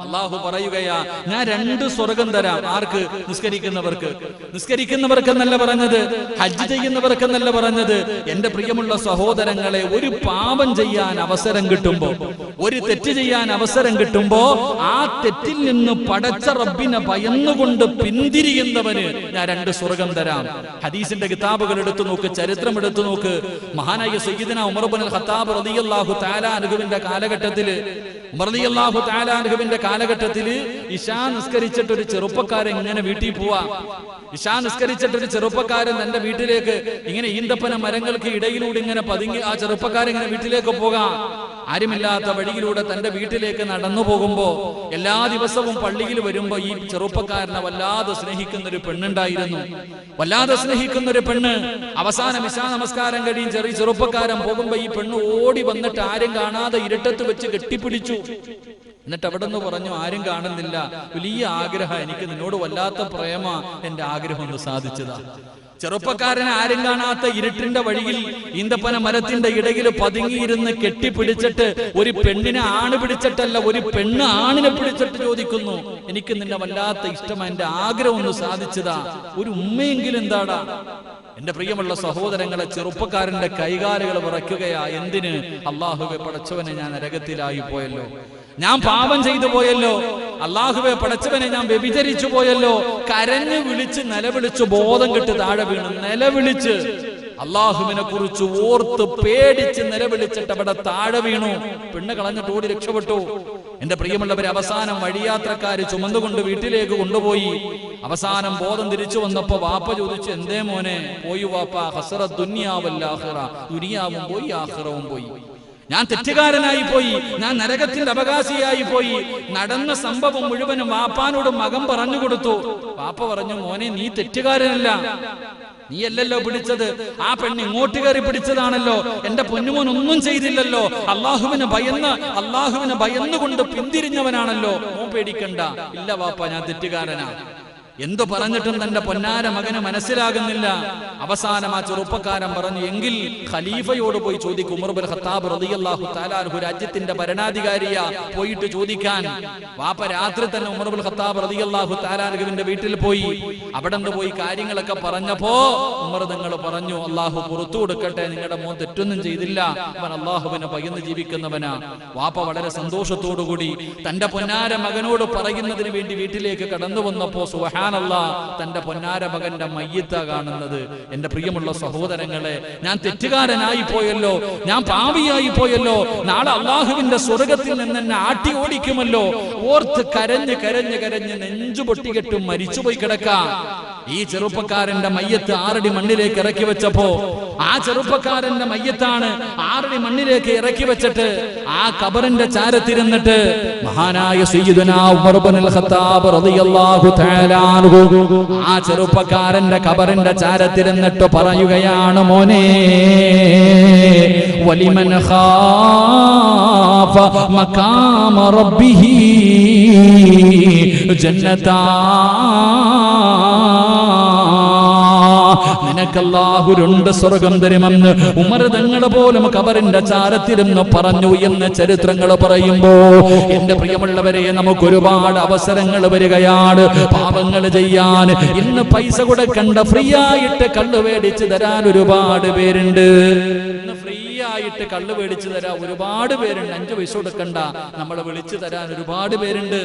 അല്ലാഹു പറയുകയാ, ഞാൻ 2 സ്വർഗ്ഗം തരാം. ആർക്ക്? നിസ്കരിക്കുന്നവർക്ക്. നിസ്കരിക്കുന്നവർക്കെന്നല്ല പറഞ്ഞത്, ഹജ്ജ് ചെയ്യുന്നവർക്കെന്നല്ല പറഞ്ഞത്. എന്റെ പ്രിയമുള്ള സഹോദരങ്ങളെ, ഒരു പാപം ചെയ്യാൻ അവസരം കിട്ടുമ്പോ, ഒരു തെറ്റ് ചെയ്യാൻ അവസരം കിട്ടുമ്പോ ആ തെറ്റിൽ നിന്ന് പടച്ച റബ്ബിനെ ഭയന്നുകൊണ്ട് പിന്തിരിയുന്നവന് ഞാൻ 2 സ്വർഗ്ഗം തരാം. ഹദീസിന്റെ കിതാബുകൾ എടുത്തു നോക്ക്, ചരിത്രം എടുത്തു നോക്ക്. മഹാനായ സയ്യിദുന ഉമർ ഇബ്നുൽ ഖത്താബ് റളിയല്ലാഹു തആല അൻഹുവിന്റെ കാലഘട്ടത്തില്, ഉമർ റളിയല്ലാഹു തആല അൻഹുവിന്റെ കാലഘട്ടത്തില് ഇശാ നിസ്കരിച്ചിട്ട് ഒരു ചെറുപ്പക്കാരൻ ഇങ്ങനെ വീട്ടിൽ പോവാ. ഇശാ നിസ്കരിച്ചിട്ട് ഒരു ചെറുപ്പക്കാരൻ തന്റെ വീട്ടിലേക്ക് ഇങ്ങനെ ഈന്തപ്പന മരങ്ങൾക്ക് ഇടയിലൂടെ ഇങ്ങനെ പതുങ്ങി ആ ചെറുപ്പക്കാരൻ ഇങ്ങനെ വീട്ടിലേക്ക് പോകാം. ആരുമില്ലാത്ത വഴിയിലൂടെ തന്റെ വീട്ടിലേക്ക് നടന്നു പോകുമ്പോ എല്ലാ ദിവസവും പള്ളിയിൽ വരുമ്പോ ഈ ചെറുപ്പക്കാരനെ വല്ലാതെ സ്നേഹിക്കുന്ന ഒരു പെണ്ണുണ്ടായിരുന്നു. വല്ലാതെ സ്നേഹിക്കുന്ന ഒരു പെണ്ണ്. അവസാനം ഇശാ നമസ്കാരം കഴിയും ചെറിയ ചെറുപ്പക്കാരൻ പോകുമ്പോ ഈ പെണ്ണ് ഓടി വന്നിട്ട് ആരും കാണാതെ ഇരുട്ടത്ത് വെച്ച് കെട്ടിപ്പിടിച്ചു. എന്നിട്ട് അവിടെ നിന്ന് പറഞ്ഞു, ആരും കാണുന്നില്ല, വലിയ ആഗ്രഹം, എനിക്ക് നിന്നോട് വല്ലാത്ത പ്രേമ, എന്റെ ആഗ്രഹം ഒന്ന് സാധിച്ചതാ. ചെറുപ്പക്കാരനെ ആരും കാണാത്ത ഇരുട്ടിന്റെ വഴിയിൽ ഈന്തപ്പന മരത്തിന്റെ ഇടയിൽ പതുങ്ങിയിരുന്ന് കെട്ടിപ്പിടിച്ചിട്ട് ഒരു പെണ്ണിനെ ആണ് പിടിച്ചിട്ടല്ല, ഒരു പെണ്ണ് ആണിനെ പിടിച്ചിട്ട് ചോദിക്കുന്നു, എനിക്ക് നിന്നെ വല്ലാത്ത ഇഷ്ടമാ, എന്റെ ആഗ്രഹം ഒന്ന് സാധിച്ചതാ, ഒരു ഉമ്മയെങ്കിലും എന്താടാ. എന്റെ പ്രിയമുള്ള സഹോദരങ്ങളെ, ചെറുപ്പക്കാരന്റെ കൈകാലുകൾ വിറയ്ക്കുകയാ. എന്തിന്? അല്ലാഹുവേ പടച്ചവനെ, ഞാൻ നരകത്തിലായി പോയല്ലോ, ഞാൻ പാപം ചെയ്തു പോയല്ലോ, അല്ലാഹുവേ പടച്ചവനെ, ഞാൻ വ്യഭിചരിച്ചു പോയല്ലോ. കരഞ്ഞു വിളിച്ച് നിലവിളിച്ച് ബോധം കെട്ട് താഴെ വീണു. നിലവിളിച്ച് അല്ലാഹുവിനെ കുറിച്ച് ഓർത്ത് പേടിച്ച് നിലവിളിച്ചിട്ട് അവിടെ താഴെ വീണു. പെണ്ണ് കളഞ്ഞിട്ട് ഓടി രക്ഷപ്പെട്ടു. എന്റെ പ്രിയമുള്ളവരെ, അവസാനം വഴിയാത്രക്കാര് ചുമന്നുകൊണ്ട് വീട്ടിലേക്ക് കൊണ്ടുപോയി. അവസാനം ബോധം തിരിച്ചു വന്നപ്പോ വാപ്പ ചോദിച്ചു, എന്തേ മോനെ? പോയി വാപ്പ, ഹസറ ദുനിയാവൽ ആഖിറ, ദുനിയാവും പോയി ആഖിറവും പോയി. ഞാൻ തെറ്റുകാരനായി പോയി, ഞാൻ നരകത്തിന്റെ അവകാശിയായി പോയി. നടന്ന സംഭവം മുഴുവനും വാപ്പാനോട് മകൻ പറഞ്ഞു കൊടുത്തു. വാപ്പ പറഞ്ഞു, മോനെ, നീ തെറ്റുകാരനല്ല, നീ അല്ലല്ലോ പിടിച്ചത്, ആ പെണ്ണ് ഇങ്ങോട്ട് കയറി പിടിച്ചതാണല്ലോ. എന്റെ പൊന്നുമോൻ ഒന്നും ചെയ്തില്ലല്ലോ, അള്ളാഹുവിനെ ഭയന്നുകൊണ്ട് പിന്തിരിഞ്ഞവനാണല്ലോ, മോൻ പേടിക്കണ്ട. ഇല്ല വാപ്പ, ഞാൻ തെറ്റുകാരനാ. എന്തു പറഞ്ഞിട്ടും തന്റെ പൊന്നാര മകന് മനസ്സിലാകുന്നില്ല. അവസാനം ആ ചെറുപ്പക്കാരൻ പറഞ്ഞു, എങ്കിൽ ഖലീഫയോട് പോയി ചോദിക്കും. ഉമർ ഇബ്നുൽ ഖത്താബ് റളിയല്ലാഹു തആല അൻഹു രാജ്യത്തിന്റെ ഭരണാധികാരിയാ, പോയിട്ട് ചോദിക്കാൻ. വാപ്പ രാത്രി തന്നെ ഉമർ ഇബ്നുൽ ഖത്താബ് റളിയല്ലാഹു തആല അൻഹുവിന്റെ വീട്ടിൽ പോയി. അവിടെ നിന്ന് പോയി കാര്യങ്ങളൊക്കെ പറഞ്ഞപ്പോ ഉമർ തങ്ങൾ പറഞ്ഞു, അല്ലാഹു പുറത്തു കൊടുക്കട്ടെ, നിങ്ങളുടെ മോൻ തെറ്റൊന്നും ചെയ്തില്ല, അവൻ അല്ലാഹുവിനെ ഭയന്ന് ജീവിക്കുന്നവനാ. വാപ്പ വളരെ സന്തോഷത്തോടുകൂടി തന്റെ പൊന്നാര മകനോട് പറയുന്നതിന് വേണ്ടി വീട്ടിലേക്ക് കടന്നു വന്നപ്പോ തന്റെ പൊന്നാര മകന്റെ മയ്യിത്ത കാണുന്നത്. എന്റെ പ്രിയമുള്ള സഹോദരങ്ങളെ, ഞാൻ തെറ്റുകാരനായി പോയല്ലോ, ഞാൻ പാപിയായി പോയല്ലോ, നാളെ അള്ളാഹുവിന്റെ സ്വർഗത്തിൽ നിന്ന് എന്നെ ആട്ടി ഓടിക്കുമല്ലോ ഓർത്ത് കരഞ്ഞ് കരഞ്ഞ് കരഞ്ഞ് നെഞ്ചു പൊട്ടികെട്ടും മരിച്ചുപോയി കിടക്കാം. ഈ ചെറുപ്പക്കാരന്റെ മയ്യത്ത് 6 അടി മണ്ണിലേക്ക് ഇറക്കി വെച്ചപ്പോ ആ ചെറുപ്പക്കാരന്റെ മയ്യത്താണ് 6 അടി മണ്ണിലേക്ക് ഇറക്കി വെച്ചിട്ട് ആ ഖബറിന്റെ ചാരത്തിരുന്നിട്ട് മഹാനായ സയ്യിദുനാ ഉമർ ഇബ്നുൽ ഖത്താബ് റളിയല്ലാഹു തആല അൻഹു ആ ചെറുപ്പക്കാരന്റെ ഖബറിന്റെ ചാരത്തിരുന്നിട്ട് പറയുകയാണ്, മോനെ വലിമൻ ഖാഫ മഖാമ റബ്ബിഹി ജന്നതാ, നിനക്കല്ലാഹു 2 സ്വർഗം തരുമെന്ന് ഉമർ തങ്ങൾ പോലും ഖബറിന്റെ ചാരത്തിരുന്ന് പറഞ്ഞു എന്ന് ചരിത്രങ്ങൾ പറയുമ്പോ എന്റെ പ്രിയമുള്ളവരെ, നമുക്ക് ഒരുപാട് അവസരങ്ങൾ വരികയാണ് പാപങ്ങൾ ചെയ്യാൻ. ഇന്ന് പൈസ കൊടുക്കണ്ട, ഫ്രീ ആയിട്ട് കള്ള് മേടിച്ചു തരാൻ ഒരുപാട് പേരുണ്ട്. ഫ്രീ ആയിട്ട് കള്ള് മേടിച്ചു തരാൻ ഒരുപാട് പേരുണ്ട്. 5 പൈസ കൊടുക്കണ്ട, നമ്മളെ വിളിച്ചു തരാൻ ഒരുപാട് പേരുണ്ട്.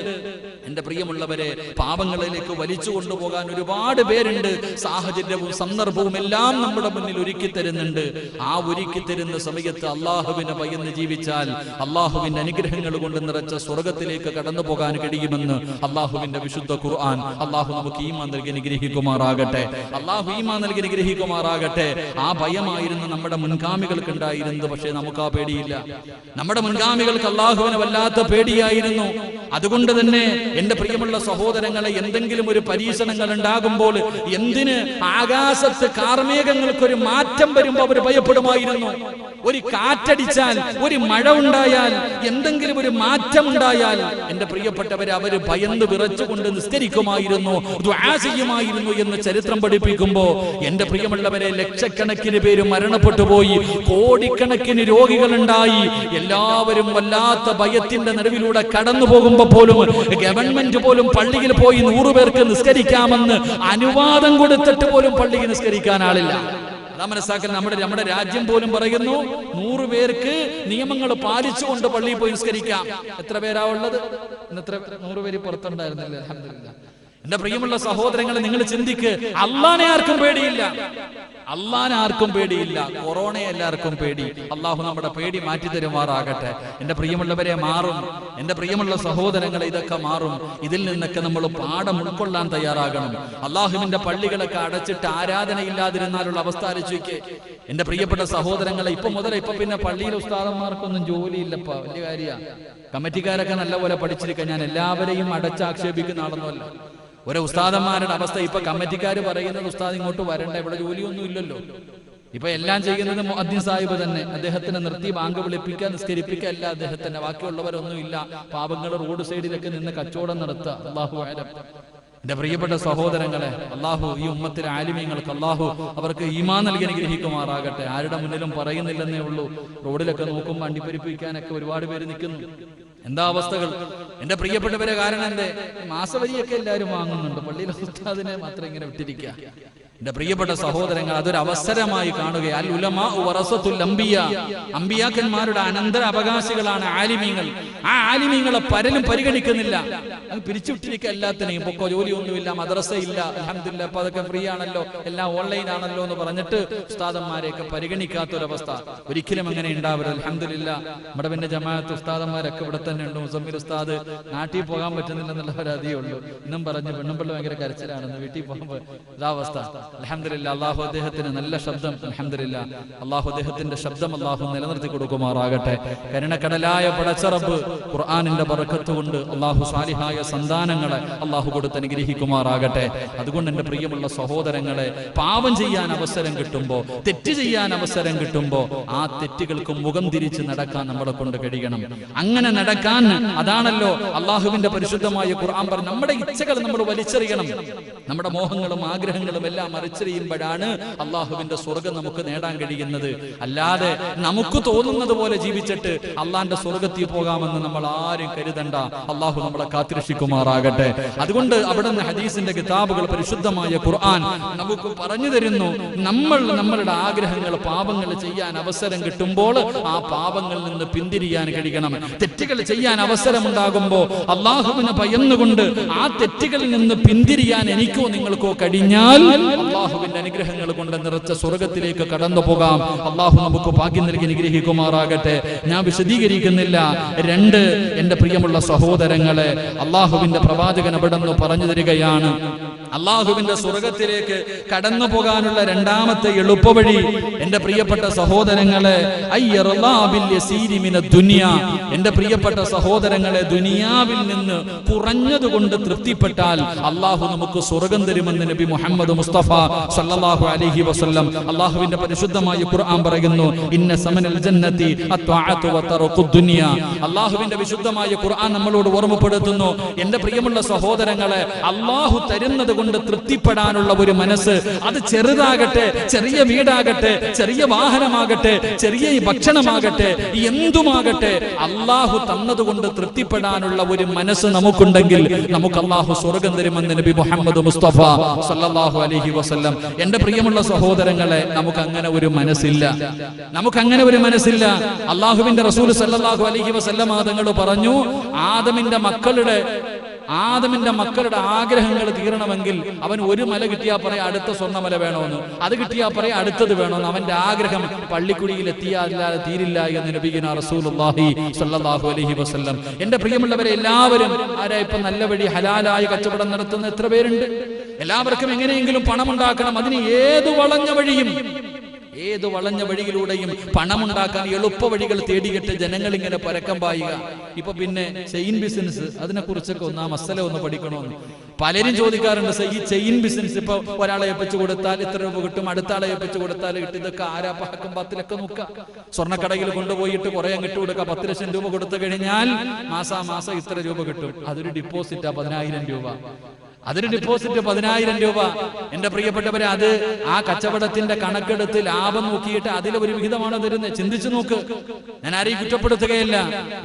എന്റെ പ്രിയമുള്ളവരെ, പാപങ്ങളിലേക്ക് വലിച്ചു കൊണ്ടുപോകാൻ ഒരുപാട് പേരുണ്ട്. സാഹചര്യവും സന്ദർഭവും എല്ലാം നമ്മുടെ മുന്നിൽ ഒരുക്കി തരുന്നുണ്ട്. ആ ഒരുക്കി തരുന്ന സമയത്ത് അള്ളാഹുവിനെ ഭയന്ന് ജീവിച്ചാൽ അള്ളാഹുവിന്റെ അനുഗ്രഹങ്ങൾ കൊണ്ട് നിറച്ച സ്വർഗത്തിലേക്ക് കടന്നു പോകാൻ കഴിയുമെന്ന് അള്ളാഹുവിന്റെ വിശുദ്ധ ഖുർആൻ. അള്ളാഹു നമുക്ക് ഈമാൻ നൽകി അനുഗ്രഹിക്കുമാറാകട്ടെ. അള്ളാഹു ഈമാൻ നൽകി അനുഗ്രഹിക്കുമാറാകട്ടെ. ആ ഭയമായിരുന്നു നമ്മുടെ മുൻഗാമികൾക്ക് ഉണ്ടായിരുന്നത്. പക്ഷേ നമുക്ക് ആ പേടിയില്ല. നമ്മുടെ മുൻഗാമികൾക്ക് അള്ളാഹുവിനെ വല്ലാത്ത പേടിയായിരുന്നു. അതുകൊണ്ട് തന്നെ എന്റെ പ്രിയമുള്ള സഹോദരങ്ങളെ, എന്തെങ്കിലും ഒരു പരീക്ഷണങ്ങൾ ഉണ്ടാകുമ്പോൾ, എന്തിന് ആകാശത്ത് കാർമേഘങ്ങൾക്കൊരു മാറ്റം വരുമ്പോൾ അവർ ഭയപ്പെടുമായിരുന്നു. ഒരു കാറ്റടിച്ചാൽ, ഒരു മഴ ഉണ്ടായാൽ, എന്തെങ്കിലും ഒരു മാറ്റം ഉണ്ടായാൽ എന്റെ പ്രിയപ്പെട്ടവരെ, അവര് ഭയന്ന് വിറച്ചുകൊണ്ട് നിസ്കരിക്കുമായിരുന്നു, ദുആ ചെയ്യുമായിരുന്നു എന്ന് ചരിത്രം പഠിപ്പിക്കുമ്പോ എന്റെ പ്രിയമുള്ളവരെ, ലക്ഷക്കണക്കിന് പേര് മരണപ്പെട്ടു പോയി, കോടിക്കണക്കിന് രോഗികളുണ്ടായി. എല്ലാവരും വല്ലാത്ത ഭയത്തിന്റെ നടുവിലൂടെ കടന്നു പോകുമ്പോ പോലും ഗവൺമെന്റ് പോലും പള്ളിയിൽ പോയി 100 പേർക്ക് നിസ്കരിക്കാമെന്ന് അനുവാദം കൊടുത്തിട്ട് പോലും പള്ളിയിൽ നിസ്കരിക്കാൻ ആളില്ല. അതാ മനസ്സിലാക്കാൻ. നമ്മുടെ രാജ്യം പോലും പറയുന്നു 100 പേർക്ക് നിയമങ്ങൾ പാലിച്ചുകൊണ്ട് പള്ളിയിൽ പോയി നിസ്കരിക്കാം. എത്ര പേരാ ഉള്ളത്? ഇന്ന് 100 പേര് പുറത്തുണ്ടായിരുന്നില്ല. അൽഹംദുലില്ലാ. എന്റെ പ്രിയമുള്ള സഹോദരങ്ങളെ, നിങ്ങൾ ചിന്തിക്ക്, അള്ളാനെ ആർക്കും പേടിയില്ല. അള്ളാനെ ആർക്കും പേടിയില്ല. കൊറോണയെ എല്ലാവർക്കും പേടി. അള്ളാഹു നമ്മുടെ പേടി മാറ്റി തരുമാറാകട്ടെ. എന്റെ പ്രിയമുള്ളവരെ, മാറും. എന്റെ പ്രിയമുള്ള സഹോദരങ്ങളെ, ഇതൊക്കെ മാറും. ഇതിൽ നിന്നൊക്കെ നമ്മൾ പാഠം ഉൾക്കൊള്ളാൻ തയ്യാറാകണം. അള്ളാഹുവിന്റെ പള്ളികളൊക്കെ അടച്ചിട്ട് ആരാധനയില്ലാതിരുന്നാലുള്ള അവസ്ഥ ആലോചിക്ക്. എന്റെ പ്രിയപ്പെട്ട സഹോദരങ്ങളെ, ഇപ്പൊ പിന്നെ പള്ളിയിലെ ഉസ്താദന്മാർക്കൊന്നും ജോലിയില്ലപ്പ. വലിയ കാര്യ. കമ്മിറ്റിക്കാരൊക്കെ നല്ലപോലെ പഠിച്ചിരിക്കാൻ ഞാൻ എല്ലാവരെയും അടച്ചാക്ഷേപിക്കുന്ന ആളൊന്നുമല്ല. ഒരു ഉസ്താദന്മാരുടെ അവസ്ഥ ഇപ്പൊ കമ്മിറ്റിക്കാർ പറയുന്നത്, ഉസ്താദ് ഇങ്ങോട്ട് വരണ്ട, ഇവിടെ ജോലിയൊന്നും ഇല്ലല്ലോ. ഇപ്പൊ എല്ലാം ചെയ്യുന്നത് മുഅദ്ദിൻ സാഹിബ് തന്നെ. അദ്ദേഹത്തിനെ നിർത്തി ബാങ്ക് വിളിപ്പിക്കുക, നിസ്കരിപ്പിക്കുക, അല്ല അദ്ദേഹത്തിന്റെ. ബാക്കിയുള്ളവരൊന്നും ഇല്ല. പാവങ്ങൾ റോഡ് സൈഡിലൊക്കെ നിന്ന് കച്ചവടം നടത്തുക. അല്ലാഹു അലം. എന്റെ പ്രിയപ്പെട്ട സഹോദരങ്ങളെ, അള്ളാഹു ഈ ഉമ്മത്തിലെ ആലിമീങ്ങൾക്ക് അള്ളാഹു അവർക്ക് ഈമാൻ നൽകി അനുഗ്രഹിക്കുമാറാകട്ടെ. ആരുടെ മുന്നിലും പറയുന്നില്ലെന്നേ ഉള്ളൂ. റോഡിലൊക്കെ നോക്കുമ്പോൾ അണ്ടിപ്പരിപ്പിക്കാനൊക്കെ ഒരുപാട് പേര് നിൽക്കുന്നു. എന്താ അവസ്ഥകൾ എന്റെ പ്രിയപ്പെട്ടവരെ? കാരണം എന്തേ? മാസവരിയൊക്കെ എല്ലാവരും വാങ്ങുന്നുണ്ട്, പള്ളിയിലെ ഉസ്താദിനെ മാത്രം ഇങ്ങനെ വിട്ടിരിക്കുക. എന്റെ പ്രിയപ്പെട്ട സഹോദരങ്ങൾ, അതൊരു അവസരമായി കാണുക. അൽ ഉലമാ വറസത്തുൽ അംബിയാ, അംബിയാക്കന്മാരുടെ അനന്തര അവകാശികളാണ് ആലിമീങ്ങൾ. ആ ആലിമീങ്ങളെ പലരും പരിഗണിക്കുന്നില്ല. അത് പിരിച്ചുവിട്ടിരിക്കുക. എല്ലാത്തിനെയും പൊക്കോ, ജോലിയൊന്നുമില്ല, മദ്രസ ഇല്ല, അൽഹംദുലില്ലാ ഇപ്പൊ അതൊക്കെ ഫ്രീ ആണല്ലോ, എല്ലാം ഓൺലൈൻ ആണല്ലോ എന്ന് പറഞ്ഞിട്ട് ഉസ്താദന്മാരെയൊക്കെ പരിഗണിക്കാത്തൊരവസ്ഥ. ഒരിക്കലും അങ്ങനെ ഉണ്ടാവരുത്. അൽഹംദുലില്ലാ നമ്മുടെ പിന്നെ ജമാഅത്ത് ഉസ്താദന്മാരൊക്കെ ഇവിടെ തന്നെ ഉണ്ട്. മുസമ്മിൽ ഉസ്താദ് നാട്ടിൽ പോകാൻ പറ്റുന്നില്ലെന്നുള്ള പരാതിയേ ഉള്ളൂ. ഇന്നും പറഞ്ഞ് പെണ്ണുമ്പിള്ള ഭയങ്കര കരച്ചിലാണെന്ന്, വീട്ടിൽ പോകുമ്പോൾ ഇതാ അവസ്ഥ. അൽഹംദുലില്ലാ അല്ലാഹു അദ്ദേഹത്തിന് നല്ല ശബ്ദം, അൽഹംദുലില്ലാ അല്ലാഹു അദ്ദേഹത്തിന്റെ ശബ്ദം അല്ലാഹു നിലനിർത്തി കൊടുക്കുമാറാകട്ടെ. കരുണക്കടലായ പടച്ച റബ്ബ് ഖുർആനിന്റെ ബറക്കത്ത് കൊണ്ട് അല്ലാഹു സാലിഹായ സന്താനങ്ങളെ അല്ലാഹു കൊടുത്ത് അനുഗ്രഹിക്കുമാറാകട്ടെ. അതുകൊണ്ട് എന്റെ പ്രിയമുള്ള സഹോദരങ്ങളെ, പാപം ചെയ്യാൻ അവസരം കിട്ടുമ്പോ, തെറ്റ് ചെയ്യാൻ അവസരം കിട്ടുമ്പോ ആ തെറ്റുകൾക്ക് മുഖം തിരിച്ച് നടക്കാൻ നമ്മളെ കൊണ്ട് കഴിയണം. അങ്ങനെ നടക്കാൻ അതാണല്ലോ അല്ലാഹുവിന്റെ പരിശുദ്ധമായ ഖുർആൻ പറഞ്ഞു. നമ്മുടെ ഇച്ഛകൾ നമ്മൾ വലിച്ചെറിയണം. നമ്മുടെ മോഹങ്ങളും ആഗ്രഹങ്ങളും എല്ലാം മറിച്ചെറിയുമ്പോഴാണ് അള്ളാഹുവിന്റെ സ്വർഗം നമുക്ക് നേടാൻ കഴിയുന്നത്. അല്ലാതെ നമുക്ക് തോന്നുന്നത് പോലെ ജീവിച്ചിട്ട് അള്ളാന്റെ സ്വർഗത്തിൽ പോകാമെന്ന് നമ്മൾ ആരും കരുതണ്ട. അള്ളാഹു നമ്മളെ കാത്തിരക്ഷിക്കുമാറാകട്ടെ. അതുകൊണ്ട് അവിടെ നിന്ന് ഹദീസിന്റെ കിതാബുകൾ, പരിശുദ്ധമായ ഖുർആൻ നമുക്ക് പറഞ്ഞു തരുന്നു, നമ്മളുടെ ആഗ്രഹങ്ങൾ, പാപങ്ങൾ ചെയ്യാൻ അവസരം കിട്ടുമ്പോൾ ആ പാപങ്ങളിൽ നിന്ന് പിന്തിരിയാൻ കഴിയണം. തെറ്റുകൾ ചെയ്യാൻ അവസരമുണ്ടാകുമ്പോൾ അള്ളാഹുവിനെ ഭയന്നുകൊണ്ട് ആ തെറ്റുകളിൽ നിന്ന് പിന്തിരിയാൻ എനിക്കോ നിങ്ങൾക്കോ കഴിഞ്ഞാൽ അള്ളാഹുവിന്റെ അനുഗ്രഹങ്ങൾ കൊണ്ട് നിറച്ച സ്വർഗത്തിലേക്ക് കടന്നു പോകാം. അള്ളാഹു നമുക്ക് ഭാഗ്യം നൽകി അനുഗ്രഹിക്കുമാറാകട്ടെ. ഞാൻ വിശദീകരിക്കുന്നില്ല. 2, എന്റെ പ്രിയമുള്ള സഹോദരങ്ങളെ, അള്ളാഹുവിന്റെ പ്രവാചകൻ അവിടെ നിന്ന് പറഞ്ഞു തരികയാണ്, അള്ളാഹുവിന്റെ സ്വർഗത്തിലേക്ക് കടന്നു പോകാനുള്ള രണ്ടാമത്തെ എളുപ്പവഴി എന്റെ പ്രിയപ്പെട്ട സഹോദരങ്ങളെ, എന്റെ പ്രിയപ്പെട്ട സഹോദരങ്ങളെ, ദുനിയാവിൽ നിന്ന് കുറഞ്ഞതുകൊണ്ട് തൃപ്തിപ്പെട്ടാൽ അള്ളാഹു നമുക്ക് സ്വർഗം തരുമെന്ന് നബി മുഹമ്മദ് മുസ്തഫ സല്ലല്ലാഹു അലൈഹി വസല്ലം അള്ളാഹുവിന്റെ പരിശുദ്ധമായ ഖുർആൻ പറയുന്നു. ഇന്ന സമനൽ ജന്നതി അത്വഅതു വതറഖുദ് ദുനിയ. അള്ളാഹുവിന്റെ വിശുദ്ധമായ ഖുർആൻ നമ്മളോട് ഓർമ്മപ്പെടുത്തുന്നു, എന്റെ പ്രിയമുള്ള സഹോദരങ്ങളെ, അള്ളാഹു തരുന്നത് കൊണ്ട് തൃപ്തിപ്പെടാനുള്ള ഒരു മനസ്സ്, അത് ചെറുതാകട്ടെ, ചെറിയ വീടാകട്ടെ, ചെറിയ വാഹനമാകട്ടെ, ചെറിയ ഭക്ഷണമാകട്ടെ, എന്തുമാകട്ടെ, അള്ളാഹു തന്നതുകൊണ്ട് തൃപ്തിപ്പെടാനുള്ള ഒരു മനസ്സ് നമുക്കുണ്ടെങ്കിൽ നമുക്ക് അള്ളാഹു സ്വർഗം തരുമെന്ന് നബി മുഹമ്മദ് മുസ്തഫ സല്ലല്ലാഹു അലൈഹി വസല്ലം. എന്റെ പ്രിയമുള്ള സഹോദരങ്ങളെ, നമുക്ക് അങ്ങനെ ഒരു മനസ്സില്ല, നമുക്കങ്ങനെ ഒരു മനസ്സില്ല. അള്ളാഹുവിന്റെ റസൂൽ സല്ലല്ലാഹു അലൈഹി വസല്ലം തങ്ങൾ പറഞ്ഞു, ആദമിന്റെ മക്കളുടെ ആഗ്രഹങ്ങൾ തീരണമെങ്കിൽ അവൻ ഒരു മല കിട്ടിയാൽ പറയാം അടുത്ത സ്വർണ്ണമല വേണമെന്ന്, അത് കിട്ടിയാൽ പറയാം അടുത്തത് വേണമെന്ന്. അവന്റെ ആഗ്രഹം പള്ളിക്കുടിയിൽ എത്തിയാല്ലാതെ തീരില്ല എന്ന് നബിയുനാ റസൂലുള്ളാഹി സ്വല്ലല്ലാഹു അലൈഹി വസല്ലം. എന്റെ പ്രിയമുള്ളവരെ, എല്ലാവരും ആരാ ഇപ്പൊ നല്ല വഴി ഹലാലായ കച്ചവടം നടത്തുന്ന എത്ര പേരുണ്ട്? എല്ലാവർക്കും എങ്ങനെയെങ്കിലും പണം ഉണ്ടാക്കണം. അതിന് ഏതു വളഞ്ഞ വഴിയിലൂടെയും പണമുണ്ടാക്കാൻ എളുപ്പ വഴികൾ തേടിയിട്ട് ജനങ്ങൾ ഇങ്ങനെ പരക്കം പായുക. ഇപ്പൊ പിന്നെ ചെയിൻ ബിസിനസ്, അതിനെ കുറിച്ചൊക്കെ മസല ഒന്ന് പഠിക്കണമെന്ന് പലരും ചോദിക്കാറുണ്ട്. ഈ ചെയിൻ ബിസിനസ് ഇപ്പൊ ഒരാളെ ഏൽപ്പിച്ചു കൊടുത്താൽ ഇത്ര രൂപ കിട്ടും, അടുത്ത ആളെ ഏൽപ്പിച്ചു കൊടുത്താൽ കിട്ടും. ഇതൊക്കെ ആരാ പഹക്കം 10 ലക്ഷം നോക്കുക. സ്വർണ്ണക്കടയിൽ കൊണ്ടുപോയിട്ട് കുറെ അങ്ങിട്ട് കൊടുക്കുക. 10 ലക്ഷം രൂപ കൊടുത്തു കഴിഞ്ഞാൽ മാസം ഇത്ര രൂപ കിട്ടും. അതൊരു ഡിപ്പോസിറ്റാ 10,000 രൂപ. അതൊരു ഡിപ്പോസിറ്റ് 10,000 രൂപ. എന്റെ പ്രിയപ്പെട്ടവരെ, അത് ആ കച്ചവടത്തിന്റെ കണക്കെടുത്ത് ലാഭം നോക്കിയിട്ട് അതിലെ ഒരു വിഹിതമാണ് തരുന്നത്. ചിന്തിച്ചു നോക്ക്. ഞാൻ ആരെയും കുറ്റപ്പെടുത്തുകയല്ല.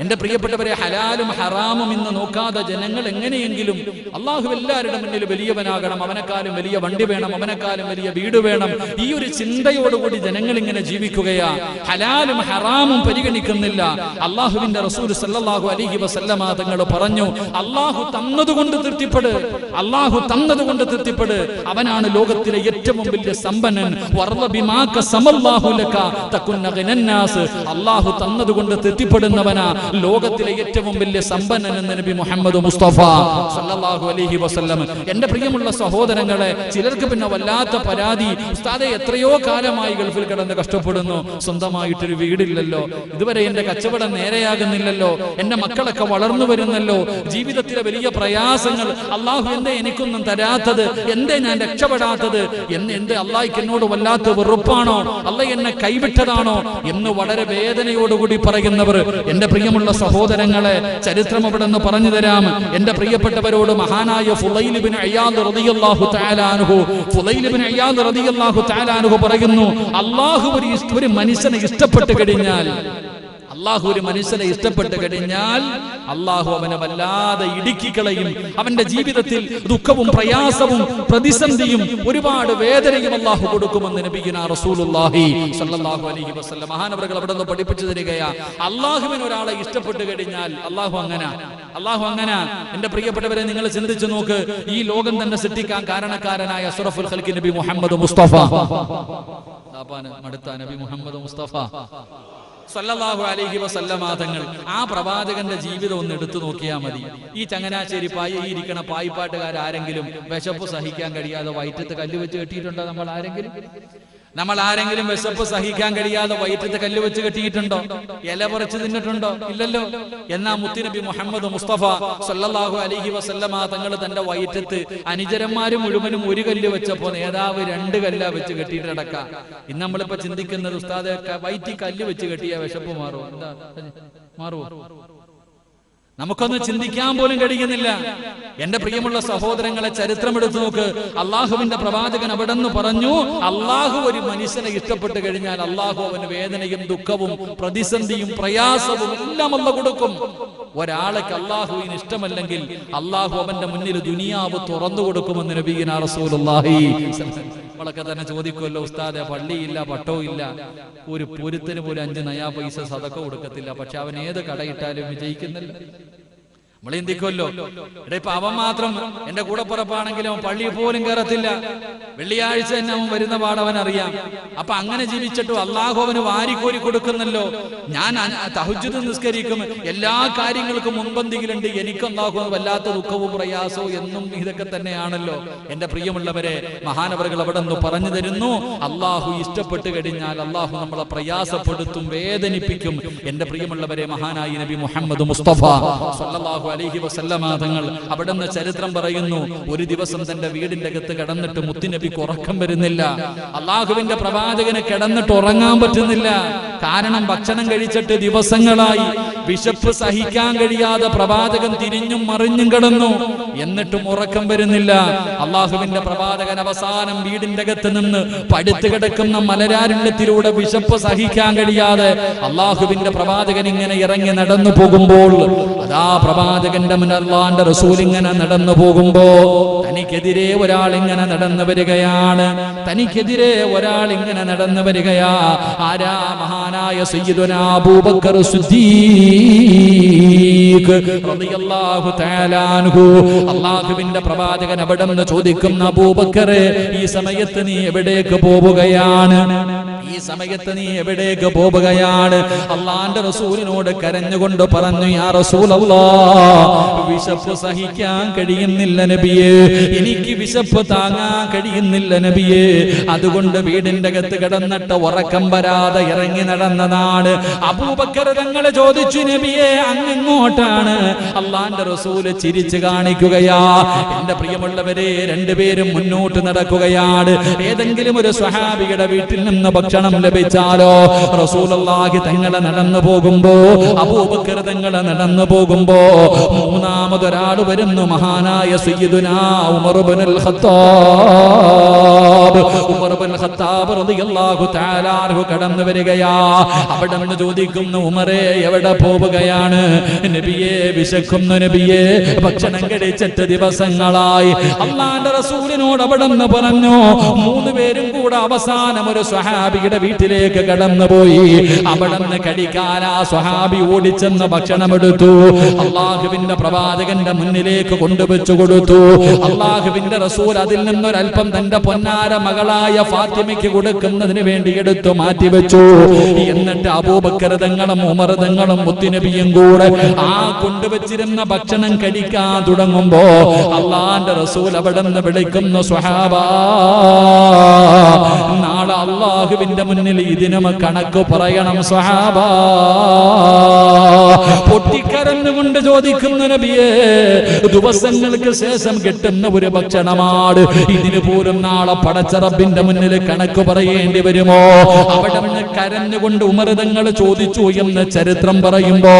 എന്റെ പ്രിയപ്പെട്ടവരെ, ഹലാലും ഹറാമും ഇന്ന് നോക്കാതെ ജനങ്ങൾ എങ്ങനെയെങ്കിലും അള്ളാഹു എല്ലാവരുടെ മുന്നിൽ വലിയവനാകണം, അവനെക്കാളും വലിയ വണ്ടി വേണം, അവനെക്കാളും വലിയ വീട് വേണം, ഈ ഒരു ചിന്തയോടുകൂടി ജനങ്ങൾ ഇങ്ങനെ ജീവിക്കുകയാ. ഹലാലും ഹറാമും പരിഗണിക്കുന്നില്ല. അള്ളാഹുവിന്റെ റസൂൽ സല്ലല്ലാഹു അലൈഹി വസല്ലമ തങ്ങൾ പറഞ്ഞു, അള്ളാഹു തന്നതുകൊണ്ട് തൃപ്തിപ്പെട്, അള്ളാഹു തന്നതുകൊണ്ട് തൃപ്തിപ്പെട്. അവനാണ് ലോകത്തിലെ ഏറ്റവും വലിയ സമ്പന്നൻ. അള്ളാഹു തന്നതുകൊണ്ട് തൃപ്തിപ്പെടുന്നവനാ ലോകത്തിലെ ഏറ്റവും വലിയ സമ്പന്നൻ എന്ന് നബി മുഹമ്മദ് മുസ്തഫ സല്ലല്ലാഹു അലൈഹി വസല്ലം. എന്റെ പ്രിയമുള്ള സഹോദരങ്ങളെ, ചിലർക്ക് പിന്നെ വല്ലാത്ത പരാതി, ഉസ്താദേ എത്രയോ കാലമായി ഗൾഫിൽ കിടന്ന് കഷ്ടപ്പെടുന്നു, സ്വന്തമായിട്ടൊരു വീടില്ലല്ലോ, ഇതുവരെ എന്റെ കച്ചവടം നേരെയാകുന്നില്ലല്ലോ, എന്റെ മക്കളൊക്കെ വളർന്നു വരുന്നല്ലോ, ജീവിതത്തിലെ വലിയ പ്രയാസങ്ങൾ, അള്ളാഹു എന്തേ എനിക്കൊന്നും തരാത്തത്, എന്തേ ഞാൻ രക്ഷപ്പെടാത്തത്, എന്തേ അള്ളാഹ്ക്ക് എന്നോട് വല്ലാത്ത വെറുപ്പാണോ, അള്ളാഹ് എന്നെ കൈവിട്ടതാണോ എന്ന് വളരെ വേദനയോടുകൂടി പറയുന്നവർ, എന്റെ പ്രിയമുള്ള സഹോദരങ്ങളെ, ചരിത്രം അവിടെ നിന്ന് പറഞ്ഞു തരാം. എന്റെ പ്രിയപ്പെട്ടവരോട് മഹാനായ ഫുളൈൽ ഇബ്നു ഇയാദ് റളിയല്ലാഹു തആല അൻഹു പറയുന്നു, അള്ളാഹു ഒരു മനുഷ്യനെ ഇഷ്ടപ്പെട്ട് കഴിഞ്ഞാൽ, അള്ളാഹു അവനെ വല്ലാതെ ഇടുക്കിക്കളയും. അവന്റെ ജീവിതത്തിൽ ദുഃഖവും പ്രയാസവും പ്രതിസന്ധിയും ഒരുപാട് വേദനയും അള്ളാഹു കൊടുക്കുമെന്ന് നബിയുനാ റസൂലുള്ളാഹി സ്വല്ലല്ലാഹു അലൈഹി വസല്ലം മഹാനവറുകൾ അവിടെ നിന്ന് പഠിപ്പിച്ചു തരികയാ. അള്ളാഹുവിന് ഒരാളെ ഇഷ്ടപ്പെട്ട് കഴിഞ്ഞാൽ അള്ളാഹു അങ്ങനെ. എന്റെ പ്രിയപ്പെട്ടവരെ, നിങ്ങൾ ചിന്തിച്ചു നോക്ക്. ഈ ലോകം തന്നെ സൃഷ്ടിക്കാൻ കാരണക്കാരനായ അഷ്റഫുൽ ഖൽഖി നബി മുഹമ്മദ് മുസ്തഫ നബി മുഹമ്മദ് മുസ്തഫ സല്ലല്ലാഹു അലൈഹി വസല്ലമ തങ്ങൾ, ആ പ്രവാചകന്റെ ജീവിതം ഒന്ന് എടുത്തു നോക്കിയാൽ മതി. ഈ ചങ്ങനാശ്ശേരി ഇരിക്കണ പായിപ്പാട്ടുകാരെങ്കിലും വിശപ്പ് സഹിക്കാൻ കഴിയാതെ വയറ്റത്ത് കല്ല് വെച്ച് കെട്ടിയിട്ടുണ്ടോ? നമ്മൾ ആരെങ്കിലും വിശപ്പ് സഹിക്കാൻ കഴിയാതെ വയറ്റത്ത് കല്ല് വെച്ച് കെട്ടിയിട്ടുണ്ടോ? ഇല പറിച്ച് തിന്നിട്ടുണ്ടോ? ഇല്ലല്ലോ. എന്നാ മുത്തുനബി മുഹമ്മദ് മുസ്തഫ സല്ലല്ലാഹു അലൈഹി വസല്ലമ തങ്ങൾ തന്റെ വയറ്റത്ത് അനുചരന്മാര് മുഴുവനും ഒരു കല്ല് വെച്ചപ്പോ നേതാവ് 2 കല്ല വെച്ച് കെട്ടിയിട്ട് നടക്കാം. ഇന്ന് നമ്മളിപ്പോ ചിന്തിക്കുന്നത്, ഉസ്താദെ വയറ്റി കല്ല് വെച്ച് കെട്ടിയ വിശപ്പ് മാറുമോ? നമുക്കൊന്ന് ചിന്തിക്കാൻ പോലും കഴിയുന്നില്ല. എന്റെ പ്രിയമുള്ള സഹോദരങ്ങളെ, ചരിത്രം എടുത്തു നോക്ക്. അള്ളാഹുവിന്റെ പ്രവാചകൻ അവിടെ നിന്ന് പറഞ്ഞു, അള്ളാഹു ഒരു മനുഷ്യനെ ഇഷ്ടപ്പെട്ട് കഴിഞ്ഞാൽ അള്ളാഹു അവന് വേദനയും ദുഃഖവും പ്രതിസന്ധിയും പ്രയാസവും എല്ലാം അള്ളാഹു കൊടുക്കും. ഒരാൾക്ക് അള്ളാഹുവിന് ഇഷ്ടമല്ലെങ്കിൽ അള്ളാഹു അവന്റെ മുന്നിൽ ദുനിയാവ് തുറന്നു കൊടുക്കുമെന്ന് നബിയുനാ റസൂലുള്ളാഹി. നമ്മളൊക്കെ തന്നെ ചോദിക്കുമല്ലോ, ഉസ്താദെ പള്ളിയില്ല, പട്ടവും ഇല്ല, ഒരു പൊരുത്തിന് പോലും 5 നയാ പൈസ സദക്ക കൊടുക്കത്തില്ല, പക്ഷെ അവൻ ഏത് കടയിട്ടാലും വിജയിക്കുന്നില്ല. നമ്മൾ ചിന്തിക്കുമല്ലോ, ഇവിടെ ഇപ്പൊ അവൻ മാത്രം എന്റെ കൂടെ പുറപ്പാണെങ്കിലും പള്ളിയിൽ പോലും കയറത്തില്ല, വെള്ളിയാഴ്ച തന്നെ അവൻ വരുന്ന പാടവൻ അറിയാം. അപ്പൊ അങ്ങനെ ജീവിച്ചിട്ടും അള്ളാഹു അവന് വാരിക്കോരി കൊടുക്കുന്നല്ലോ. ഞാൻ തഹജ്ജുദ് നിസ്കരിക്കും, എല്ലാ കാര്യങ്ങൾക്കും മുൻപന്തിയിലുണ്ട്, എനിക്ക് അള്ളാഹു വല്ലാത്ത ദുഃഖവും പ്രയാസവും എന്നും ഇതൊക്കെ തന്നെയാണല്ലോ. എന്റെ പ്രിയമുള്ളവരെ, മഹാനവറുകൾ അവിടെ നിന്ന് പറഞ്ഞു തരുന്നു, അള്ളാഹു ഇഷ്ടപ്പെട്ട് കഴിഞ്ഞാൽ അള്ളാഹു നമ്മളെ പ്രയാസപ്പെടുത്തും, വേദനിപ്പിക്കും. എന്റെ പ്രിയമുള്ളവരെ, മഹാനായി നബി മുഹമ്മദ് മുസ്തഫ സല്ലല്ലാഹു അലൈഹി വസല്ലമ തങ്ങൾ അവിടെ നിന്ന് ചരിത്രം പറയുന്നു, ഒരു ദിവസം തന്റെ വീടിന്റെ അകത്ത് കിടന്നിട്ട് മുത്തുനബിക്ക് ഉറക്കം വരുന്നില്ല. അള്ളാഹുവിന്റെ പ്രവാചകന് കിടന്നിട്ട് ഉറങ്ങാൻ പറ്റുന്നില്ല. കാരണം ഭക്ഷണം കഴിച്ചിട്ട് ദിവസങ്ങളായി, വിശപ്പ് സഹിക്കാൻ കഴിയാതെ പ്രവാചകൻ തിരിഞ്ഞും മറിഞ്ഞും കിടന്നു, എന്നിട്ടും ഉറക്കം വരുന്നില്ല. അള്ളാഹുവിന്റെ പ്രവാചകൻ അവസാനം വീടിന്റെ അകത്ത് നിന്ന് പടുത്തു കിടക്കുന്ന മലരാരണ്യത്തിലൂടെ വിശപ്പ് സഹിക്കാൻ കഴിയാതെ അള്ളാഹുവിന്റെ പ്രവാചകൻ ഇങ്ങനെ ഇറങ്ങി നടന്നു പോകുമ്പോൾ, അതാ പ്രവാചകന്റെ മുന്നല്ലാന്റെ റസൂൽ ഇങ്ങനെ നടന്നു പോകുമ്പോ തനിക്കെതിരെ ഒരാൾ ഇങ്ങനെ നടന്നു വരികയാണ്. തനിക്കെതിരെ ഒരാൾ ഇങ്ങനെ നടന്നു വരികയാ. ആരാ? മഹാനായ സയ്യിദുനാ അബൂബക്കർ സിദ്ദീഖ് റളിയല്ലാഹു തആല അൻഹു. അല്ലാഹുവിന്റെ പ്രവാചകൻ അവിടെ നിന്ന് ചോദിക്കുന്നു, അബൂബക്കറെ, ഈ സമയത്ത് നീ എവിടേക്ക് പോവുകയാണ്? ഈ സമയത്ത് നീ എവിടേക്ക് പോവുകയാണ്? അള്ളാന്റെ റസൂലിനോട് കരഞ്ഞുകൊണ്ട് പറഞ്ഞു, യാ റസൂലല്ലാഹ്, വിശപ്പ് സഹിക്കാൻ കഴിയുന്നില്ല നബിയേ, എനിക്ക് വിശപ്പ് താങ്ങാൻ കഴിയുന്നില്ല നബിയേ. അതുകൊണ്ട് വീടിന്റെ അകത്ത് കിടന്നിട്ട് ഉറക്കം വരാതെ ഇറങ്ങി നടന്നതാണ്. അബൂബക്കർ തങ്ങൾ ചോദിച്ചു, നബിയേ അങ്ങെങ്ങോട്ടാണ്? അള്ളാന്റെ റസൂല് ചിരിച്ചു കാണിക്കുകയാ. എന്റെ പ്രിയമുള്ളവരെ, രണ്ടുപേരും മുന്നോട്ട് നടക്കുകയാണ്. ഏതെങ്കിലും ഒരു സ്വഹാബിയുടെ വീട്ടിൽ നിന്ന് ഭക്ഷണം ലഭിച്ചാലോ, റസൂലുള്ളാഹി തങ്ങളെ നടന്നു പോകുമ്പോ, അബൂബക്കർ തങ്ങളെ നടന്നു പോകുമ്പോ മൂന്നാമതൊരാൾ വരുന്നു, മഹാനായ സയ്യിദുനാ ഉമർ ഇബ്നുൽ ഖത്താബ്. ഉമർ ഇബ്നുൽ ഖത്താബ് റളിയല്ലാഹു തആല അൻഹു കടന്നു വരികയാ. അവിടെ നിന്ന് ചോദിക്കുന്നു, ഉമറേ എവിടെ പോവുകയാണ്? നബിയേ, വിശക്കുന്നു നബിയേ, ഭക്ഷണം കഴിച്ചിട്ട് ദിവസങ്ങളായി. അല്ലാഹുവിന്റെ റസൂലിനോട് അവിടെ നിന്ന് പറഞ്ഞു. മൂന്നുപേരും കൂടെ അവസാനം ഒരു സ്വഹാബിയുടെ വീട്ടിലേക്ക് കടന്നുപോയി. അവിടെ നിന്ന് കഴിക്കാൻ ആ സ്വഹാബി ഓടിച്ചെന്ന് ഭക്ഷണമെടുത്തു. അള്ളാഹുവിന്റെ പ്രവാചകന്റെ മുന്നിലേക്ക് കൊണ്ടുവച്ചു കൊടുത്തു. അള്ളാഹുവിന്റെ റസൂൽ അതിൽ നിന്നൊരൽപ്പം തന്റെ പൊന്നാര മകളായ ഫാത്തിമയ്ക്ക് കൊടുക്കുന്നതിന് വേണ്ടി എടുത്തു മാറ്റിവെച്ചു. എന്നിട്ട് അബൂബക്കർ തങ്ങളും ഉമർ തങ്ങളും മുത്തുനബിയും കൂടെ ആ കൊണ്ടുവച്ചിരുന്ന ഭക്ഷണം കഴിക്കാൻ തുടങ്ങുമ്പോ അള്ളാന്റെ റസൂൽ അവിടെ നിന്ന് വിളിക്കുന്നു, സ്വഹാബാ, നാളെ അള്ളാഹുവിന്റെ മുന്നിൽ ഇതിനും കണക്ക് പറയണം സ്വഹാബാ. പൊട്ടിക്കരന്നുകൊണ്ട് ചോദിക്കുന്നു, നബിയേ, ദിവസങ്ങൾക്ക് ശേഷം കിട്ടുന്ന ഒരു ഭക്ഷണമാണ്, ഇതിന് പോലും നാളെ പടച്ച റബ്ബിന്റെ മുന്നിൽ കണക്ക് പറയേണ്ടി വരുമോ? അവിടെ നിന്ന് കരഞ്ഞുകൊണ്ട് ഉമർ തങ്ങൾ ചോദിച്ചു എന്ന് ചരിത്രം പറയുമ്പോ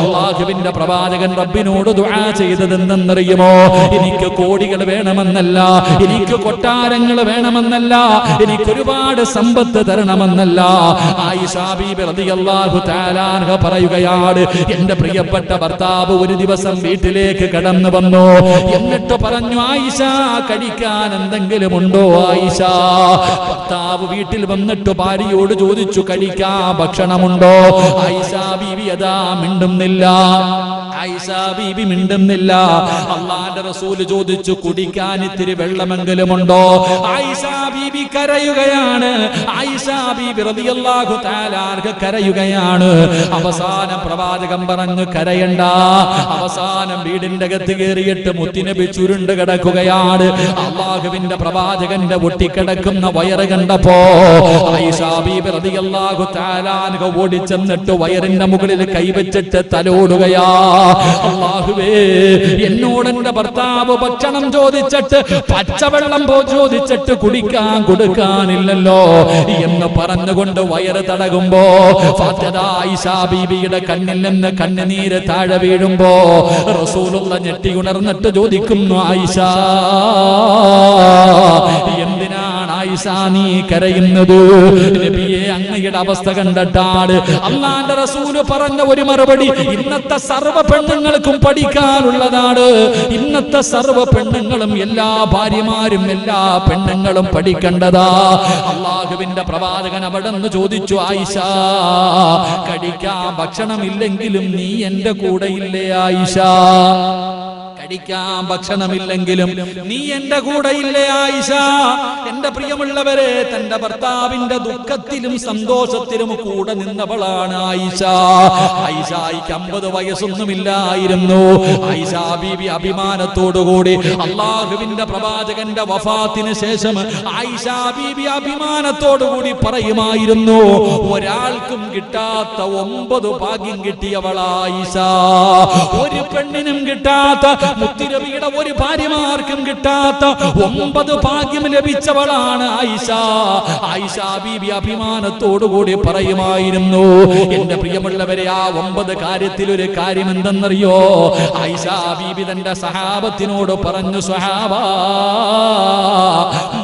അള്ളാഹുവിന്റെ പ്രവാചകൻ റബ്ബിനോട് ദുആ ചെയ്തത് എന്തെന്നറിയുമോ? എനിക്ക് കോടികൾ വേണമെന്നല്ല, എനിക്ക് കൊട്ടാരങ്ങൾ വേണമെന്നല്ല, എനിക്ക് ഒരുപാട് സമ്പത്ത് തരണമെന്നല്ല. ആയിഷ ബീബി റളിയല്ലാഹു തആല അൻഹ പറയുകയാണ്, എന്റെ പ്രിയപ്പെട്ട ഭർത്താവ് ഒരു ദിവസം വീട്ടിലേക്ക് കടന്നു വന്നു. എന്നിട്ട് പറഞ്ഞു, ആയിഷ, കഴിക്കാൻ എന്തെങ്കിലും ഉണ്ടോ? ആയിഷ. ഭർത്താവ് വീട്ടിൽ വന്നിട്ട് ഭാര്യയോട് ചോദിച്ചു, കഴിക്കാൻ ഭക്ഷണമുണ്ടോ? ആയിഷ ബീബി അതാ മിണ്ടുന്നില്ല. ആയിഷ ബീബി മിണ്ടുന്നില്ല. അല്ലാഹുവിന്റെ റസൂല് ചോദിച്ചു, കുടിക്കാൻ ഇത്തിരി വെള്ളമെങ്കിലും ഉണ്ടോ? ആയിഷ ബീബി കരയുകയാണ്. ആയിഷ ബീബി റളിയല്ലാഹു തആല അൻഹ കരയുകയാണ്. അവസാനം പ്രവാചകൻ പറഞ്ഞു, കരയണ്ട. അവസാനം വീടിന്റെ അകത്ത് കയറിയിട്ട് മുത്തുനബി ചുരുണ്ട് കിടക്കുകയാണ്. അള്ളാഹുവിന്റെ പ്രവാചകന്റെ ഒട്ടിക്കിടക്കുന്ന വയറ് കണ്ടപ്പോ ആയിഷ ബീബി റളിയല്ലാഹു തആല അൻഹ ഓടിച്ചെന്നിട്ട് വയറിന്റെ മുകളിൽ കൈവച്ചിട്ട് തലോടുകയാ. അല്ലാഹുവേ, എന്നോട് എന്റെ ഭർത്താവ് ഭക്ഷണം ചോദിച്ചിട്ട് പച്ചവെള്ളം ചോദിച്ചിട്ട് കുടിക്കാൻ കൊടുക്കാനില്ലല്ലോ എന്ന് പറഞ്ഞുകൊണ്ട് വയറ് തടകുമ്പോ ആയിഷ ബീബിയുടെ കണ്ണിൽ നിന്ന് കണ്ണുനീര് താഴെ വീഴുമ്പോ റസൂലുള്ള ഞെട്ടി ഉണർന്നിട്ട് ചോദിക്കുന്നു, ആയിഷ, എന്തിനാണ് ആയിഷ നീ കരയുന്നത്? നബിയെ അങ്ങയുടെ അവസ്ഥ കണ്ടിട്ടാണ്. അല്ലാഹുവിന്റെ റസൂല് പറഞ്ഞ ഒരു മറുപടി ഇന്നത്തെ സർവ്വ പെണ്ണുങ്ങൾക്കും പഠിക്കാനുള്ളതാണ്. ഇന്നത്തെ സർവ്വ പെണ്ണുങ്ങളും എല്ലാ ഭാര്യമാരും എല്ലാ പെണ്ണുങ്ങളും പഠിക്കേണ്ടതാ. അല്ലാഹുവിന്റെ പ്രവാചകൻ അവിടെന്ന് ചോദിച്ചു, ആയിഷ കഴിക്കാൻ ഭക്ഷണമില്ലെങ്കിലും നീ എന്റെ കൂടെ ഇല്ലേ ആയിഷ? കഴിക്കാൻ ഭക്ഷണമില്ലെങ്കിലും നീ എന്റെ കൂടെ ഇല്ലേ ആയിഷ? എന്റെ പ്രിയമുള്ളവരെ, തന്റെ ഭർത്താവിന്റെ ദുഃഖത്തിലും സന്തോഷത്തിലും കൂടെ നിന്നവളാണ് ആയിഷ. ആയിഷയ്ക്ക് 50 വയസ്സൊന്നുമില്ലായിരുന്നു. ആയിഷ ബീബി അഭിമാനത്തോടുകൂടി അള്ളാഹുവിന്റെ പ്രവാചകന്റെ വഫാത്തിന് ശേഷം ആയിഷ ബീബി അഭിമാനത്തോടുകൂടി പറയുമായിരുന്നു, ഒരാൾക്കും കിട്ടാത്ത 9 ഭാഗ്യം കിട്ടിയവളാ ആയിഷ. ഒരു പെണ്ണിനും കിട്ടാത്ത, മുത്തുനബിയുടെ ഒരു ഭാര്യമാർക്കും കിട്ടാത്ത 9 ഭാഗ്യം ലഭിച്ചവളാണ് ആയിഷ. ആയിഷ ബീബി അഭിമാനത്തോടുകൂടി പറയുമായിരുന്നു. എന്റെ പ്രിയമുള്ളവരെ, ആ 9 കാര്യത്തിൽ ഒരു കാര്യം എന്തെന്നറിയോ? ആയിഷ ബീബി തന്റെ സഹാബത്തിനോട് പറഞ്ഞു, സ്വഹാബാ,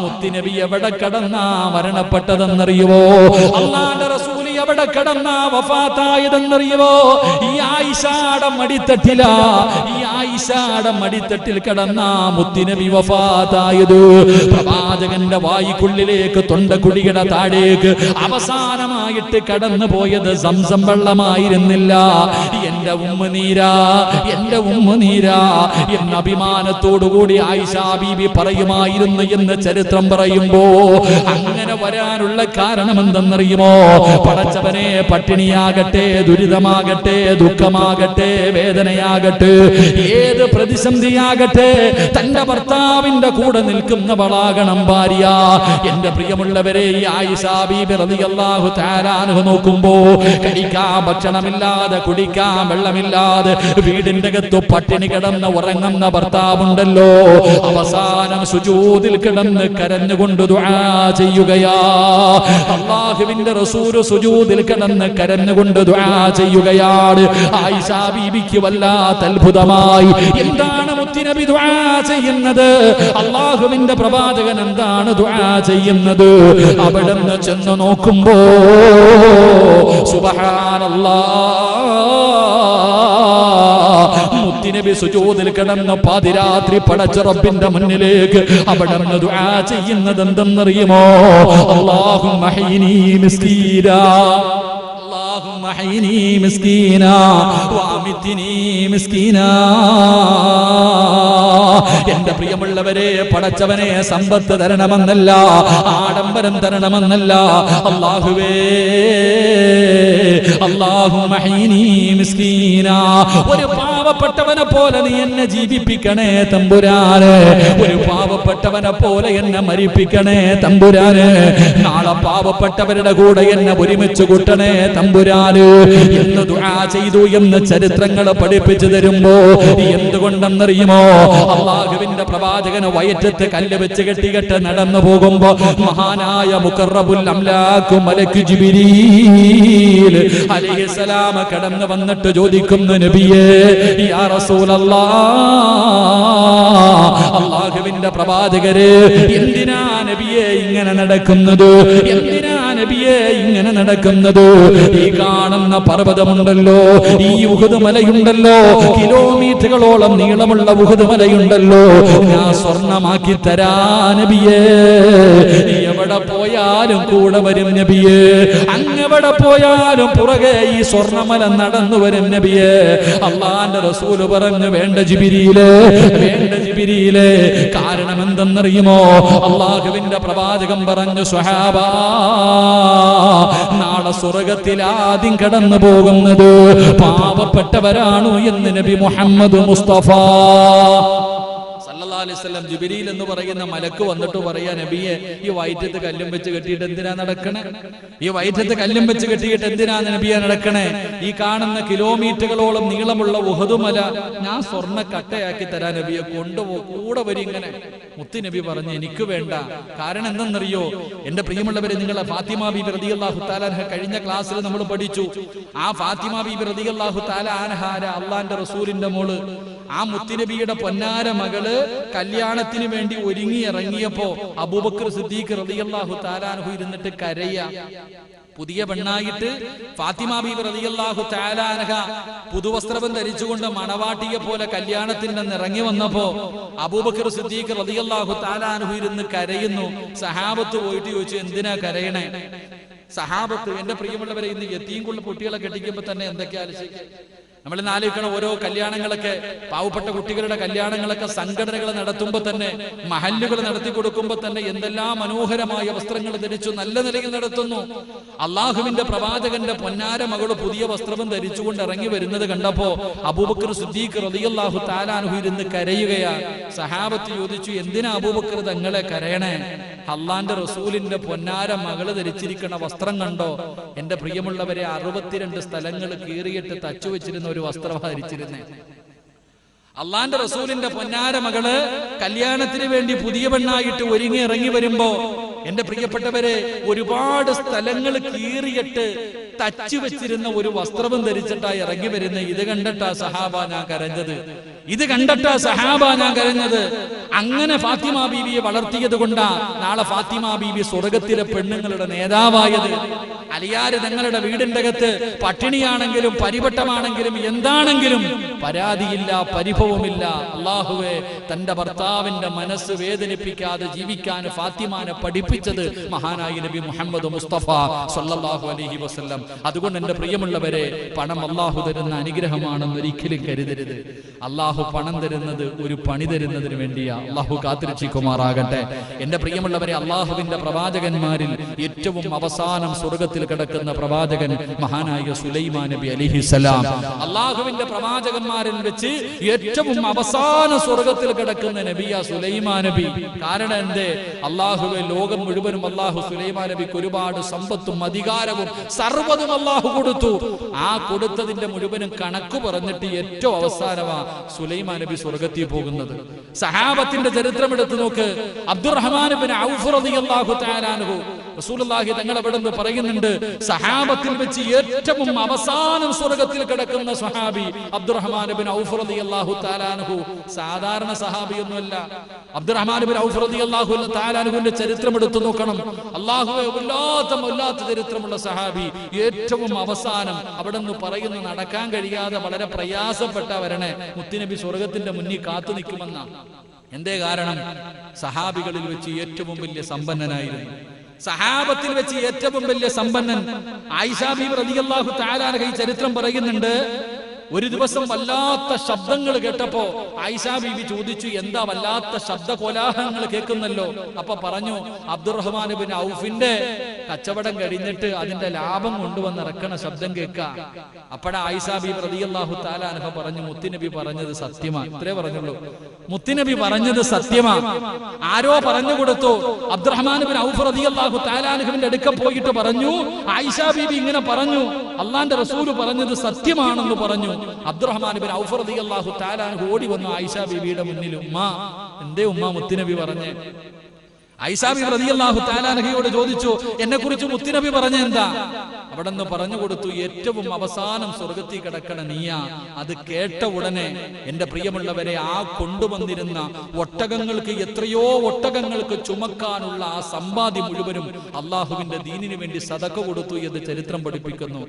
മുത്തുനബി എവിടെ കിടന്നാ മരണപ്പെട്ടതെന്നറിയുവോ? അല്ലാഹുവിന്റെ റസൂൽ എവിടെ കിടന്നാ വഫാത്തായതെന്നറിയുവോ? ഈ ആയിഷയുടെ മടിത്തട്ടിലാ, ഈ ആയിഷയുടെ മടിത്തട്ടിൽ കിടന്നാ മുത്തുനബി വഫാത്തായത്. പ്രവാചകന്റെ വായ്ക്കുള്ളിലേക്ക്, തൊണ്ടക്കുടിയുടെ താഴേക്ക് അവസാനമായിട്ട് കടന്നു പോയത് സംസം വെള്ളമായിരുന്നില്ല. എന്റെ ഉമ്മനീരാ, എന്റെ ഉമ്മനീരാ എന്ന അഭിമാനത്തോടുകൂടി ആയിഷ ബീബി പറയുമായിരുന്നു എന്ന് ചരിത്രം പറയുമ്പോ, അങ്ങനെ വരാനുള്ള കാരണം എന്തെന്നറിയുമോ? പടച്ചവനെ, പട്ടിണിയാകട്ടെ, ദുരിതമാകട്ടെ, ദുഃഖമാകട്ടെ, വേദനയാകട്ടെ, ഏത് പ്രതിസന്ധിയാകട്ടെ, തന്റെ ഭർത്താവിന്റെ കൂടെ നിൽക്കുന്നവളാകണം ഭാര്യ. എന്റെ പ്രിയമുള്ളവരെ, ഈ ആയിഷ ബീബി റളിയല്ലാഹു തആല അൻഹ നോക്കുമ്പോ, കഴിക്കാൻ ഭക്ഷണമില്ലാതെ, കുടിക്കാൻ വെള്ളമില്ലാതെ, വീടിന്റെ അകത്ത് പട്ടിണി കിടന്ന് ഉറങ്ങുന്ന ഭർത്താവുണ്ടല്ലോ, അവസാനം സുജൂദിൽ കിടന്ന് കരഞ്ഞുകൊണ്ട് ദുആ ചെയ്യുകയാ. അല്ലാഹുവിന്റെ റസൂൽ സുജൂദിൽ കിടന്ന് കരഞ്ഞുകൊണ്ട് ദുആ ചെയ്യുകയാണ്. ആയിഷ ബീബിക്ക് വല്ലാത്ത അത്ഭുതമായി. എന്താണ് മുത്തുനബി ദുആ ചെയ്യുന്നത്? അല്ലാഹുവിന്റെ പ്രവാചകൻ എന്താണ് ദുആ ചെയ്യുന്നത്? അവിടുന്ന് ചെന്ന് നോക്കുമ്പോ, സുബ്ഹാനല്ലാഹ്, മുത്തുനബി സുജൂദിൽ കിടന്ന് പാതിരാത്രി പടച്ച റബ്ബിന്റെ മുന്നിലേക്ക് അവിടുന്ന് ദുആ ചെയ്യുന്നത് എന്തെന്നറിയുമോ? അല്ലാഹുമ്മ ഹയ്യിനി മിസ്കീനാ, اللهم احيني مسكينا وامتني مسكينا. എന്റെ പ്രിയമുള്ളവരെ, പടച്ചവനെ സമ്പത്ത് തരണമെന്നല്ല, ആഡംബരം തരണമെന്നല്ല, അല്ലാഹുവേ, അല്ലാഹുമ്മ ഹയ്യിനി മിസ്കീനാ, ഒരു പാവപ്പെട്ടവനെ പോലെ നീ എന്നെ ജീവിപ്പിക്കണേ തമ്പുരാനെ, ഒരു പാവപ്പെട്ടവനെ പോലെ എന്നെ മരിപ്പിക്കണേ തമ്പുരാനെ, നാളെ പാവപ്പെട്ടവരുടെ കൂടെ എന്നെ ഒരുമിച്ച് കൂട്ടണേ തമ്പുരാന് എന്ന് ദുആ ചെയ്തു എന്ന് ചരിത്രങ്ങൾ പഠിപ്പിച്ചു തരുമ്പോ, എന്തുകൊണ്ടെന്നറിയുമോ? അല്ലാഹുവിന്റെ പ്രവാചകന് വയറ്റത്ത് കല്ല് വെച്ച് കെട്ടികെട്ട് നടന്നു പോകുമ്പോ, മഹാനായ മുഖറബുൽ അംലാഖ് മലക്ക് ജിബ്രീൽ അലൈഹിസ്സലാം കടന്നു വന്നിട്ട് ചോദിക്കുന്നു, നബിയേ, യാ റസൂലല്ലാഹ്, അല്ലാഹുവിന്റെ പ്രവാചകരെ, എന്തിനാ നബിയേ ഇങ്ങനെ നടക്കുന്നത്? എന്തിനാ നബിയേ ഇങ്ങനെ നടക്കുന്നത്? ഈ കാണുന്ന പർവ്വതമുണ്ടല്ലോ, ഈ ഉഹദ് മലയുണ്ടല്ലോ, കിലോമീറ്ററുകളോളം നീളമുള്ള ഉഹദ് മലയുണ്ടല്ലോ, ഞാൻ സ്വർണമാക്കി തരാ നബിയേ, എവിടെ പോയാലും കൂടെ വരും നബിയേ, അങ്ങെവിടെ പോയാലും പുറകെ ഈ സ്വർണമല നടന്നു വരും നബിയേ. അല്ലാഹുവിന്റെ റസൂൽ പറഞ്ഞു, വേണ്ട ജിബ്രീലേ, വേണ്ട ജിബ്രീലേ. കാരണം എന്തെന്നറിയുമോ? അല്ലാഹുവിന്റെ പ്രവാചകൻ പറഞ്ഞു, സ്വഹാബാ, നാളെ സ്വർഗ്ഗത്തിൽ ആദ്യം കടന്നു പോകുന്നത് പാവപ്പെട്ടവരാണു എന്ന് നബി മുഹമ്മദ് മുസ്തഫ സല്ലല്ലാഹു അലൈഹി വസല്ലം. ജിബ്രീൽ എന്ന് പറയുന്ന മലക്ക് വന്നിട്ട് പറയാ, നബിയെ, ഈ വയറ്റത്ത് കല്ലും വെച്ച് കെട്ടിയിട്ട് എന്തിനാ നടക്കണേ? ഈ വയറ്റത്ത് കല്ലും വെച്ച് കെട്ടിയിട്ട് എന്തിനാ നബിയെ നടക്കണേ? ഈ കാണുന്ന കിലോമീറ്ററുകളോളം നീളമുള്ള ഉഹദ് മല ഞാൻ സ്വർണ്ണ കട്ടയാക്കി തരാൻ നബിയെ, കൊണ്ടുപോ, കൂടെ വരും. ഇങ്ങനെ മുത്തുനബി പറഞ്ഞു എനിക്ക് വേണ്ട. കാരണം എന്തെന്നറിയോ എന്റെ പ്രിയമുള്ളവരെ, നിങ്ങളെ ഫാത്തിമ ബീബി റളിയല്ലാഹു തആല അൻഹ കഴിഞ്ഞ ക്ലാസ്സിൽ നമ്മൾ പഠിച്ചു. ആ ഫാത്തിമ ബീബി റളിയല്ലാഹു തആല അൻഹ അള്ളാന്റെ റസൂലിന്റെ മോള്, ആ മുത്തുനബിയുടെ പൊന്നാര മകള് കല്യാണത്തിന് വേണ്ടി ഒരുങ്ങി ഇറങ്ങിയപ്പോ അബൂബക്കർ സിദ്ദീഖ് റളിയല്ലാഹു തആല അൻഹു ഇരുന്നിട്ട് കരയ. പുതിയ പെണ്ണായിട്ട് ഫാത്തിമ ബീബി റളിയല്ലാഹു തആല അൻഹ പുതുവസ്ത്രം ധരിച്ചുകൊണ്ട് മണവാട്ടിയെ പോലെ കല്യാണത്തിൽ നിന്ന് ഇറങ്ങി വന്നപ്പോ അബൂബക്കർ സിദ്ദീഖ് റളിയല്ലാഹു തആല അൻഹു ഇരുന്ന് കരയുന്നു. സഹാബത്ത് പോയിട്ട് ചോദിച്ചു, എന്തിനാ കരയണേ? സഹാബത്ത്, എന്റെ പ്രിയമുള്ളവരെ, ഇന്ന് യതീംകുള്ള കുട്ടികളെ കെട്ടിക്കുമ്പോ തന്നെ എന്തൊക്കെയാ ആലോചിക്കുക. നമ്മൾ ഇന്ന് ആലോചിക്കണം, ഓരോ കല്യാണങ്ങളൊക്കെ, പാവപ്പെട്ട കുട്ടികളുടെ കല്യാണങ്ങളൊക്കെ സംഘടനകൾ നടത്തുമ്പോൾ തന്നെ, മഹല്ലുകൾ നടത്തി കൊടുക്കുമ്പോൾ തന്നെ എന്തെല്ലാം മനോഹരമായ വസ്ത്രങ്ങൾ ധരിച്ചു നല്ല നിലയിൽ നടത്തുന്നു. അള്ളാഹുവിന്റെ പ്രവാചകന്റെ പൊന്നാര മകള് പുതിയ വസ്ത്രം ധരിച്ചുകൊണ്ട് ഇറങ്ങി വരുന്നത് കണ്ടപ്പോ അബൂബക്കർ സിദ്ദീഖ് റളിയല്ലാഹു തആല അൻഹു ഇരുന്ന് കരയുകയാ. സഹാബത്ത് ചോദിച്ചു, എന്തിനാ അബൂബക്കർ തങ്ങളെ കരയണേ? അള്ളാന്റെ റസൂലിന്റെ പൊന്നാര മകള് ധരിച്ചിരിക്കുന്ന വസ്ത്രം കണ്ടോ? എന്റെ പ്രിയമുള്ളവരെ, 62 സ്ഥലങ്ങൾ കീറിയിട്ട് തച്ചു വെച്ചിരുന്ന ഒരു വസ്ത്രം ധരിച്ചിരുന്നേ. അള്ളാന്റെ റസൂലിന്റെ പൊന്നാര മകള് കല്യാണത്തിന് വേണ്ടി പുതിയ പെണ്ണായിട്ട് ഒരുങ്ങി ഇറങ്ങി വരുമ്പോ എന്റെ പ്രിയപ്പെട്ടവരെ, ഒരുപാട് സ്ഥലങ്ങൾ കീറിയിട്ട് തച്ചു വെച്ചിരുന്ന ഒരു വസ്ത്രവും ധരിച്ചിട്ടായി ഇറങ്ങി വരുന്ന ഇത് കണ്ടിട്ടാ സഹാബ ഞാൻ കരഞ്ഞത്. ഇത് കണ്ടിട്ടാ സഹാബ ഞാൻ കരഞ്ഞത്. അങ്ങനെ ഫാത്തിമ ബീവിയെ വളർത്തിയത് കൊണ്ടാ നാളെ ഫാത്തിമ ബീവി സ്വർഗത്തിലെ പെണ്ണുങ്ങളുടെ നേതാവായത്. അലിയാര് തങ്ങളുടെ വീടിന്റെ അകത്ത് പട്ടിണിയാണെങ്കിലും പരിവട്ടമാണെങ്കിലും എന്താണെങ്കിലും പരാതിയില്ല, പരിഭവമില്ല. അള്ളാഹുവേ, തന്റെ ഭർത്താവിന്റെ മനസ്സ് വേദനിപ്പിക്കാതെ ജീവിക്കാൻ ഫാത്തിമാനെ പഠിപ്പിച്ചത് മഹാനായ നബി മുഹമ്മദ് മുസ്തഫ സല്ലല്ലാഹു അലൈഹി വസല്ലം. അതുകൊണ്ട് എന്റെ പ്രിയമുള്ളവരെ, പണം അള്ളാഹു തരുന്ന അനുഗ്രഹമാണെന്ന് ഒരിക്കലും കരുതരുത്. അള്ളാഹു പണം തരുന്നത് ഒരു പണി തരുന്നതിന് വേണ്ടിയാ. അള്ളാഹു കാത്തിരക്ഷിക്കുമാറാകട്ടെ. എന്റെ പ്രിയമുള്ളവരെ, അള്ളാഹുവിന്റെ പ്രവാചകന്മാരിൽ ഏറ്റവും അവസാനം സ്വർഗത്തിൽ കിടക്കുന്ന പ്രവാചകൻ മഹാനായ സുലൈമാൻ നബി അലൈഹിസ്സലാം. അള്ളാഹുവിന്റെ പ്രവാചകന്മാരിൽ വെച്ച് ഏറ്റവും അവസാന സ്വർഗത്തിൽ കിടക്കുന്ന നബിയാ സുലൈമാൻ നബി. കാരണം എന്തേ? അള്ളാഹുവെ, ലോകം മുഴുവനും അള്ളാഹു സുലൈമാൻ നബിക്ക് ഒരുപാട് സമ്പത്തും അധികാരവും സർവ്വതും അള്ളാഹു കൊടുത്തു. ആ കൊടുത്തതിന്റെ മുഴുവനും കണക്ക് പറഞ്ഞിട്ട് ഏറ്റവും അവസാനമാ സുലൈമാൻ നബി സ്വർഗത്തിൽ പോകുന്നത്. സഹാബത്തിന്റെ ചരിത്രം എടുത്തു നോക്ക്. അബ്ദുറഹ്മാൻ ഇബ്നു ഔഫ് റളിയല്ലാഹു തആല അൻഹു റസൂലുള്ളാഹി തങ്ങൾ അവിടെ നിന്ന് പറയുന്നുണ്ട്, സഹാബത്തിൽ വെച്ച് ഏറ്റവും അവസാനം സ്വർഗത്തിൽ കിടക്കുന്ന സ്വഹാബി അബ്ദുറഹ്മാൻ ഇബ്നു ഔഫ് റളിയല്ലാഹു തആല അൻഹു. സാധാരണ സഹാബിയൊന്നുമല്ല. അബ്ദുറഹ്മാൻ ഇബ്നു ഔഫ് റളിയല്ലാഹു തആല അൻഹുവിന്റെ ചരിത്രം എടുത്തു നോക്കണം. അല്ലാഹുവേ, വല്ലാത്ത ചരിത്രമുള്ള സഹാബി. ഏറ്റവും അവസാനം അവിടെ നിന്ന് പറയുന്നു, നടക്കാൻ കഴിയാതെ വളരെ പ്രയാസപ്പെട്ട വരണേ മുത്തുനബി സ്വർഗത്തിന്റെ മുന്നിൽ കാത്തു നിൽക്കുമെന്ന. എന്തേ കാരണം? സഹാബികളിൽ വെച്ച് ഏറ്റവും വലിയ സമ്പന്നനായിരുന്നു. സഹാബത്തിൽ വെച്ച് ഏറ്റവും വലിയ സമ്പന്നൻ ആയിഷ ബീബി റളിയല്ലാഹു തആല അൻഹ ഈ ചരിത്രം പറയുന്നുണ്ട്. ഒരു ദിവസം വല്ലാത്ത ശബ്ദങ്ങൾ കേട്ടപ്പോ ആയിഷ ബീബി ചോദിച്ചു, എന്താ വല്ലാത്ത ശബ്ദ കോലാഹലങ്ങൾ കേൾക്കുന്നല്ലോ? അപ്പൊ പറഞ്ഞു, അബ്ദുറഹ്മാൻ ഇബ്നു ഔഫിന്റെ കച്ചവടം കഴിഞ്ഞിട്ട് അതിന്റെ ലാഭം കൊണ്ടുവന്ന് ഇറക്കണ ശബ്ദം കേൾക്കാം. അപ്പഴാ ആയിഷ ബീബി റളിയല്ലാഹു തആല അൻഹ പറഞ്ഞു, മുത്തുനബി പറഞ്ഞത് സത്യമാ. ഇത്രേ പറഞ്ഞുള്ളൂ. മുത്തുനബി പറഞ്ഞത് സത്യമാ. ആരോ പറഞ്ഞു കൊടുത്തു. അബ്ദുറഹ്മാൻ ഇബ്നു ഔഫ് റളിയല്ലാഹു തആല അൻഹുവിന്റെ അടുക്ക പോയിട്ട് പറഞ്ഞു, ആയിഷ ബീബി ഇങ്ങനെ പറഞ്ഞു, അള്ളാന്റെ റസൂൽ പറഞ്ഞത് സത്യമാണെന്ന് പറഞ്ഞു. അബ്ദുറഹ്മാൻ ഇബ്നു ഔഫ് റളിയല്ലാഹു തആല അൻഹു ഓടി വന്നു ആയിഷ ബീവിയുടെ മുന്നിൽ. ഉമ്മ, എന്തേ ഉമ്മ മുത്തുനബി പറഞ്ഞേ? ആയിഷ ബീവി റളിയല്ലാഹു തആല അൻഹയോട് ചോദിച്ചു, എന്നെ കുറിച്ച് മുത്തുനബി പറഞ്ഞ എന്താ? അവിടെ നിന്ന് പറഞ്ഞു കൊടുത്തു, ഏറ്റവും അവസാനം സ്വർഗത്തിൽ കിടക്കണ നീയാ. അത് കേട്ട ഉടനെ എന്റെ പ്രിയമുള്ളവരെ, ആ കൊണ്ടുവന്നിരുന്ന ഒട്ടകങ്ങൾക്ക്, എത്രയോ ഒട്ടകങ്ങൾക്ക് ചുമക്കാനുള്ള ആ സമ്പാദ്യം മുഴുവനും അള്ളാഹുവിന്റെ ദീനിന് വേണ്ടി സദഖ കൊടുത്തു എന്ന് ചരിത്രം പഠിപ്പിക്കുന്നു.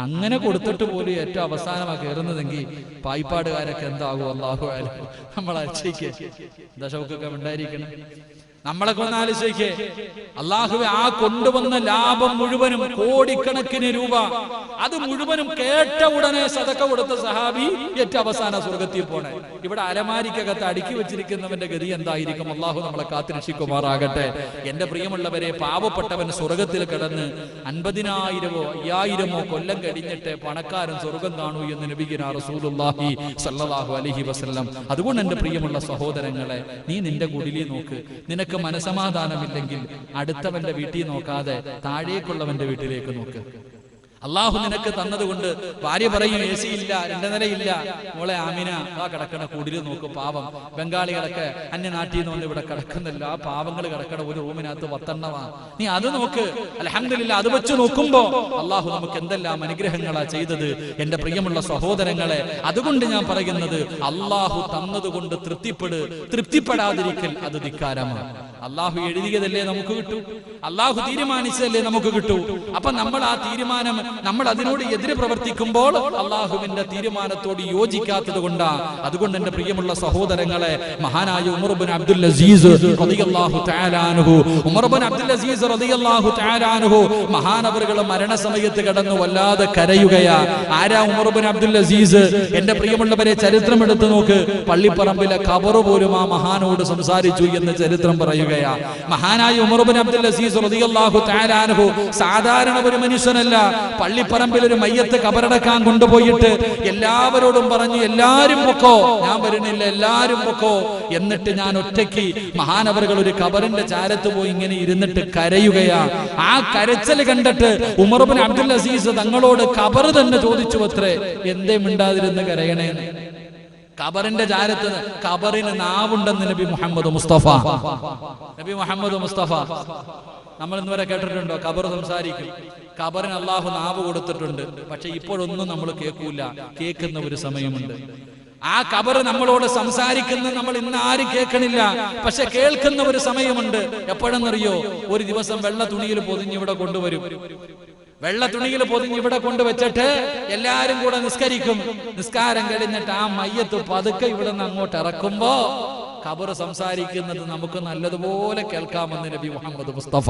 അങ്ങനെ കൊടുത്തിട്ട് പോലും ഏറ്റവും അവസാനമാണ് കയറുന്നതെങ്കിൽ പായിപ്പാടുകാരൊക്കെ എന്താകും? അള്ളാഹു നമ്മളെ അച്ഛയ്ക്ക് ദശമൊക്കെ ഉണ്ടായിരിക്കണം. നമ്മളൊക്കെ ഒന്ന് ആലോചിക്കേ, അള്ളാഹുവെ, ആ കൊണ്ടുവന്ന ലാഭം മുഴുവനും കോടിക്കണക്കിന് രൂപ, അത് മുഴുവനും കേട്ട ഉടനെ സദഖ കൊടുത്ത സഹാബി ഏറ്റവും അവസാന സ്വർഗത്തിൽ പോണേ. ഇവിടെ അലമാരിക്കകത്ത് അടുക്കി വെച്ചിരിക്കുന്നവന്റെ ഗതി എന്തായിരിക്കും? അള്ളാഹു നമ്മളെ കാത്തിരക്ഷിക്കുമാറാകട്ടെ. എന്റെ പ്രിയമുള്ളവരെ, പാവപ്പെട്ടവൻ സ്വർഗത്തിൽ കിടന്ന് 50,000 5000 കൊല്ലം കഴിഞ്ഞിട്ട് പണക്കാരൻ സ്വർഗം കാണൂ എന്ന് നബിയുനാ റസൂലുള്ളാഹി സ്വല്ലല്ലാഹു അലൈഹി വസല്ലം. അതുകൊണ്ട് എന്റെ പ്രിയമുള്ള സഹോദരങ്ങളെ, നീ നിന്റെ കുടിലി നോക്ക്. നിനക്ക് മനസമാധാനമില്ലെങ്കിൽ അടുത്തവന്റെ വീട്ടിൽ നോക്കാതെ താഴേക്കുള്ളവന്റെ വീട്ടിലേക്ക് നോക്ക്. അള്ളാഹു നിനക്ക് തന്നതുകൊണ്ട്. ഭാര്യ പറയും AC ഇല്ല, 2 നിലയില്ല. മോളെ ആമിന ആ കിടക്കണ കൂടില് നോക്കും, പാവം ബംഗാളികളൊക്കെ അന്യനാട്ടിൽ നിന്ന് വന്ന് ഇവിടെ കിടക്കുന്നില്ല, ആ പാവങ്ങൾ കിടക്കണ ഒരു റൂമിനകത്ത് 10 നീ അത് നോക്ക്. അൽഹംദുലില്ലാ, അത് വെച്ച് നോക്കുമ്പോ അള്ളാഹു നമുക്ക് എന്തെല്ലാം അനുഗ്രഹങ്ങളാ ചെയ്തത് എന്റെ പ്രിയമുള്ള സഹോദരങ്ങളെ. അതുകൊണ്ട് ഞാൻ പറയുന്നത്, അള്ളാഹു തന്നതുകൊണ്ട് തൃപ്തിപ്പെടാതിരിക്കൽ അത് ധിക്കാരമാണ്. അള്ളാഹു എഴുതിയതല്ലേ നമുക്ക് കിട്ടൂ, അള്ളാഹു തീരുമാനിച്ചതല്ലേ നമുക്ക് കിട്ടൂ. അപ്പൊ നമ്മൾ ആ തീരുമാനം, നമ്മൾ അതിനോട് എതിര് പ്രവർത്തിക്കുമ്പോൾ അള്ളാഹുവിന്റെ തീരുമാനത്തോട് യോജിക്കാത്തത് കൊണ്ടാണ്. അതുകൊണ്ട് എന്റെ പ്രിയമുള്ള സഹോദരങ്ങളെ, മഹാനായ ഉമർ ഇബ്നു അബ്ദുൽ അസീസ് റളിയല്ലാഹു തആല അൻഹു, ഉമർ ഇബ്നു അബ്ദുൽ അസീസ് റളിയല്ലാഹു തആല അൻഹു മഹാനവറുകൾ മരണസമയത്ത് കിടന്നു വല്ലാതെ കരയുകയാ. ആരാ ഉമർ ഇബ്നു അബ്ദുൽ അസീസ്? എന്റെ പ്രിയമുള്ളവരെ, ചരിത്രം എടുത്തു നോക്ക്. പള്ളിപ്പറമ്പിലെ ഖബർ പോലും ആ മഹാനോട് സംസാരിച്ചു എന്ന് ചരിത്രം പറയുകയാ. മഹാനായ ഉമർ ഇബ്നു അബ്ദുൽ അസീസ് റളിയല്ലാഹു തആല അൻഹു സാധാരണ ഒരു മനുഷ്യനല്ല. പള്ളിപ്പറമ്പിൽ ഒരു മയ്യത്ത് കബറടക്കാൻ കൊണ്ടുപോയിട്ട് എല്ലാവരോടും പറഞ്ഞു, എല്ലാരും പൊക്കോ, ഞാൻ വരുന്നില്ല, എല്ലാരും പൊക്കോ. എന്നിട്ട് ഞാൻ ഒറ്റയ്ക്ക് മഹാനവറുകൾ ഒരു കബറിന്റെ ചാരത്ത് പോയി ഇങ്ങനെ ഇരുന്നിട്ട് കരയുകയാ. ആ കരച്ചൽ കണ്ടിട്ട് ഉമർ ഇബ്നു അബ്ദുൽ അസീസ് തങ്ങളോട് കബർ തന്നെ ചോദിച്ചു അത്രേ, എന്തേ മിണ്ടാതിരുന്ന് കരയണേന്ന്. കബറിന്റെ ചാരത്ത്, കബറിന് നാവുണ്ടെന്ന് നബി മുഹമ്മദ് മുസ്തഫ. നബി മുഹമ്മദ് മുസ്തഫ നമ്മൾ ഇന്നുവരെ കേട്ടിട്ടുണ്ടോ കബർ സംസാരിക്കും? കബറിന് അള്ളാഹു നാവ് കൊടുത്തിട്ടുണ്ട്. പക്ഷെ ഇപ്പോഴൊന്നും നമ്മൾ കേൾക്കൂല. കേൾക്കുന്ന ഒരു സമയമുണ്ട്. ആ കബർ നമ്മളോട് സംസാരിക്കുന്ന നമ്മൾ ഇന്ന് ആരും കേൾക്കണില്ല. പക്ഷെ കേൾക്കുന്ന ഒരു സമയമുണ്ട്. എപ്പോഴെന്നറിയോ? ഒരു ദിവസം വെള്ള തുണിയിൽ പൊതിഞ്ഞിവിടെ കൊണ്ടുവരും. വെള്ള തുണിയിൽ പൊതിഞ്ഞ് ഇവിടെ കൊണ്ടുവച്ചിട്ട് എല്ലാരും കൂടെ നിസ്കരിക്കും. നിസ്കാരം കഴിഞ്ഞിട്ട് ആ മയ്യത്ത് പതുക്കെ ഇവിടെ നിന്ന് അങ്ങോട്ട് ഇറക്കുമ്പോ ഖബർ സംസാരിക്കുന്നത് നമുക്ക് നല്ലതുപോലെ കേൾക്കാമെന്ന് നബി മുഹമ്മദ് മുസ്തഫ.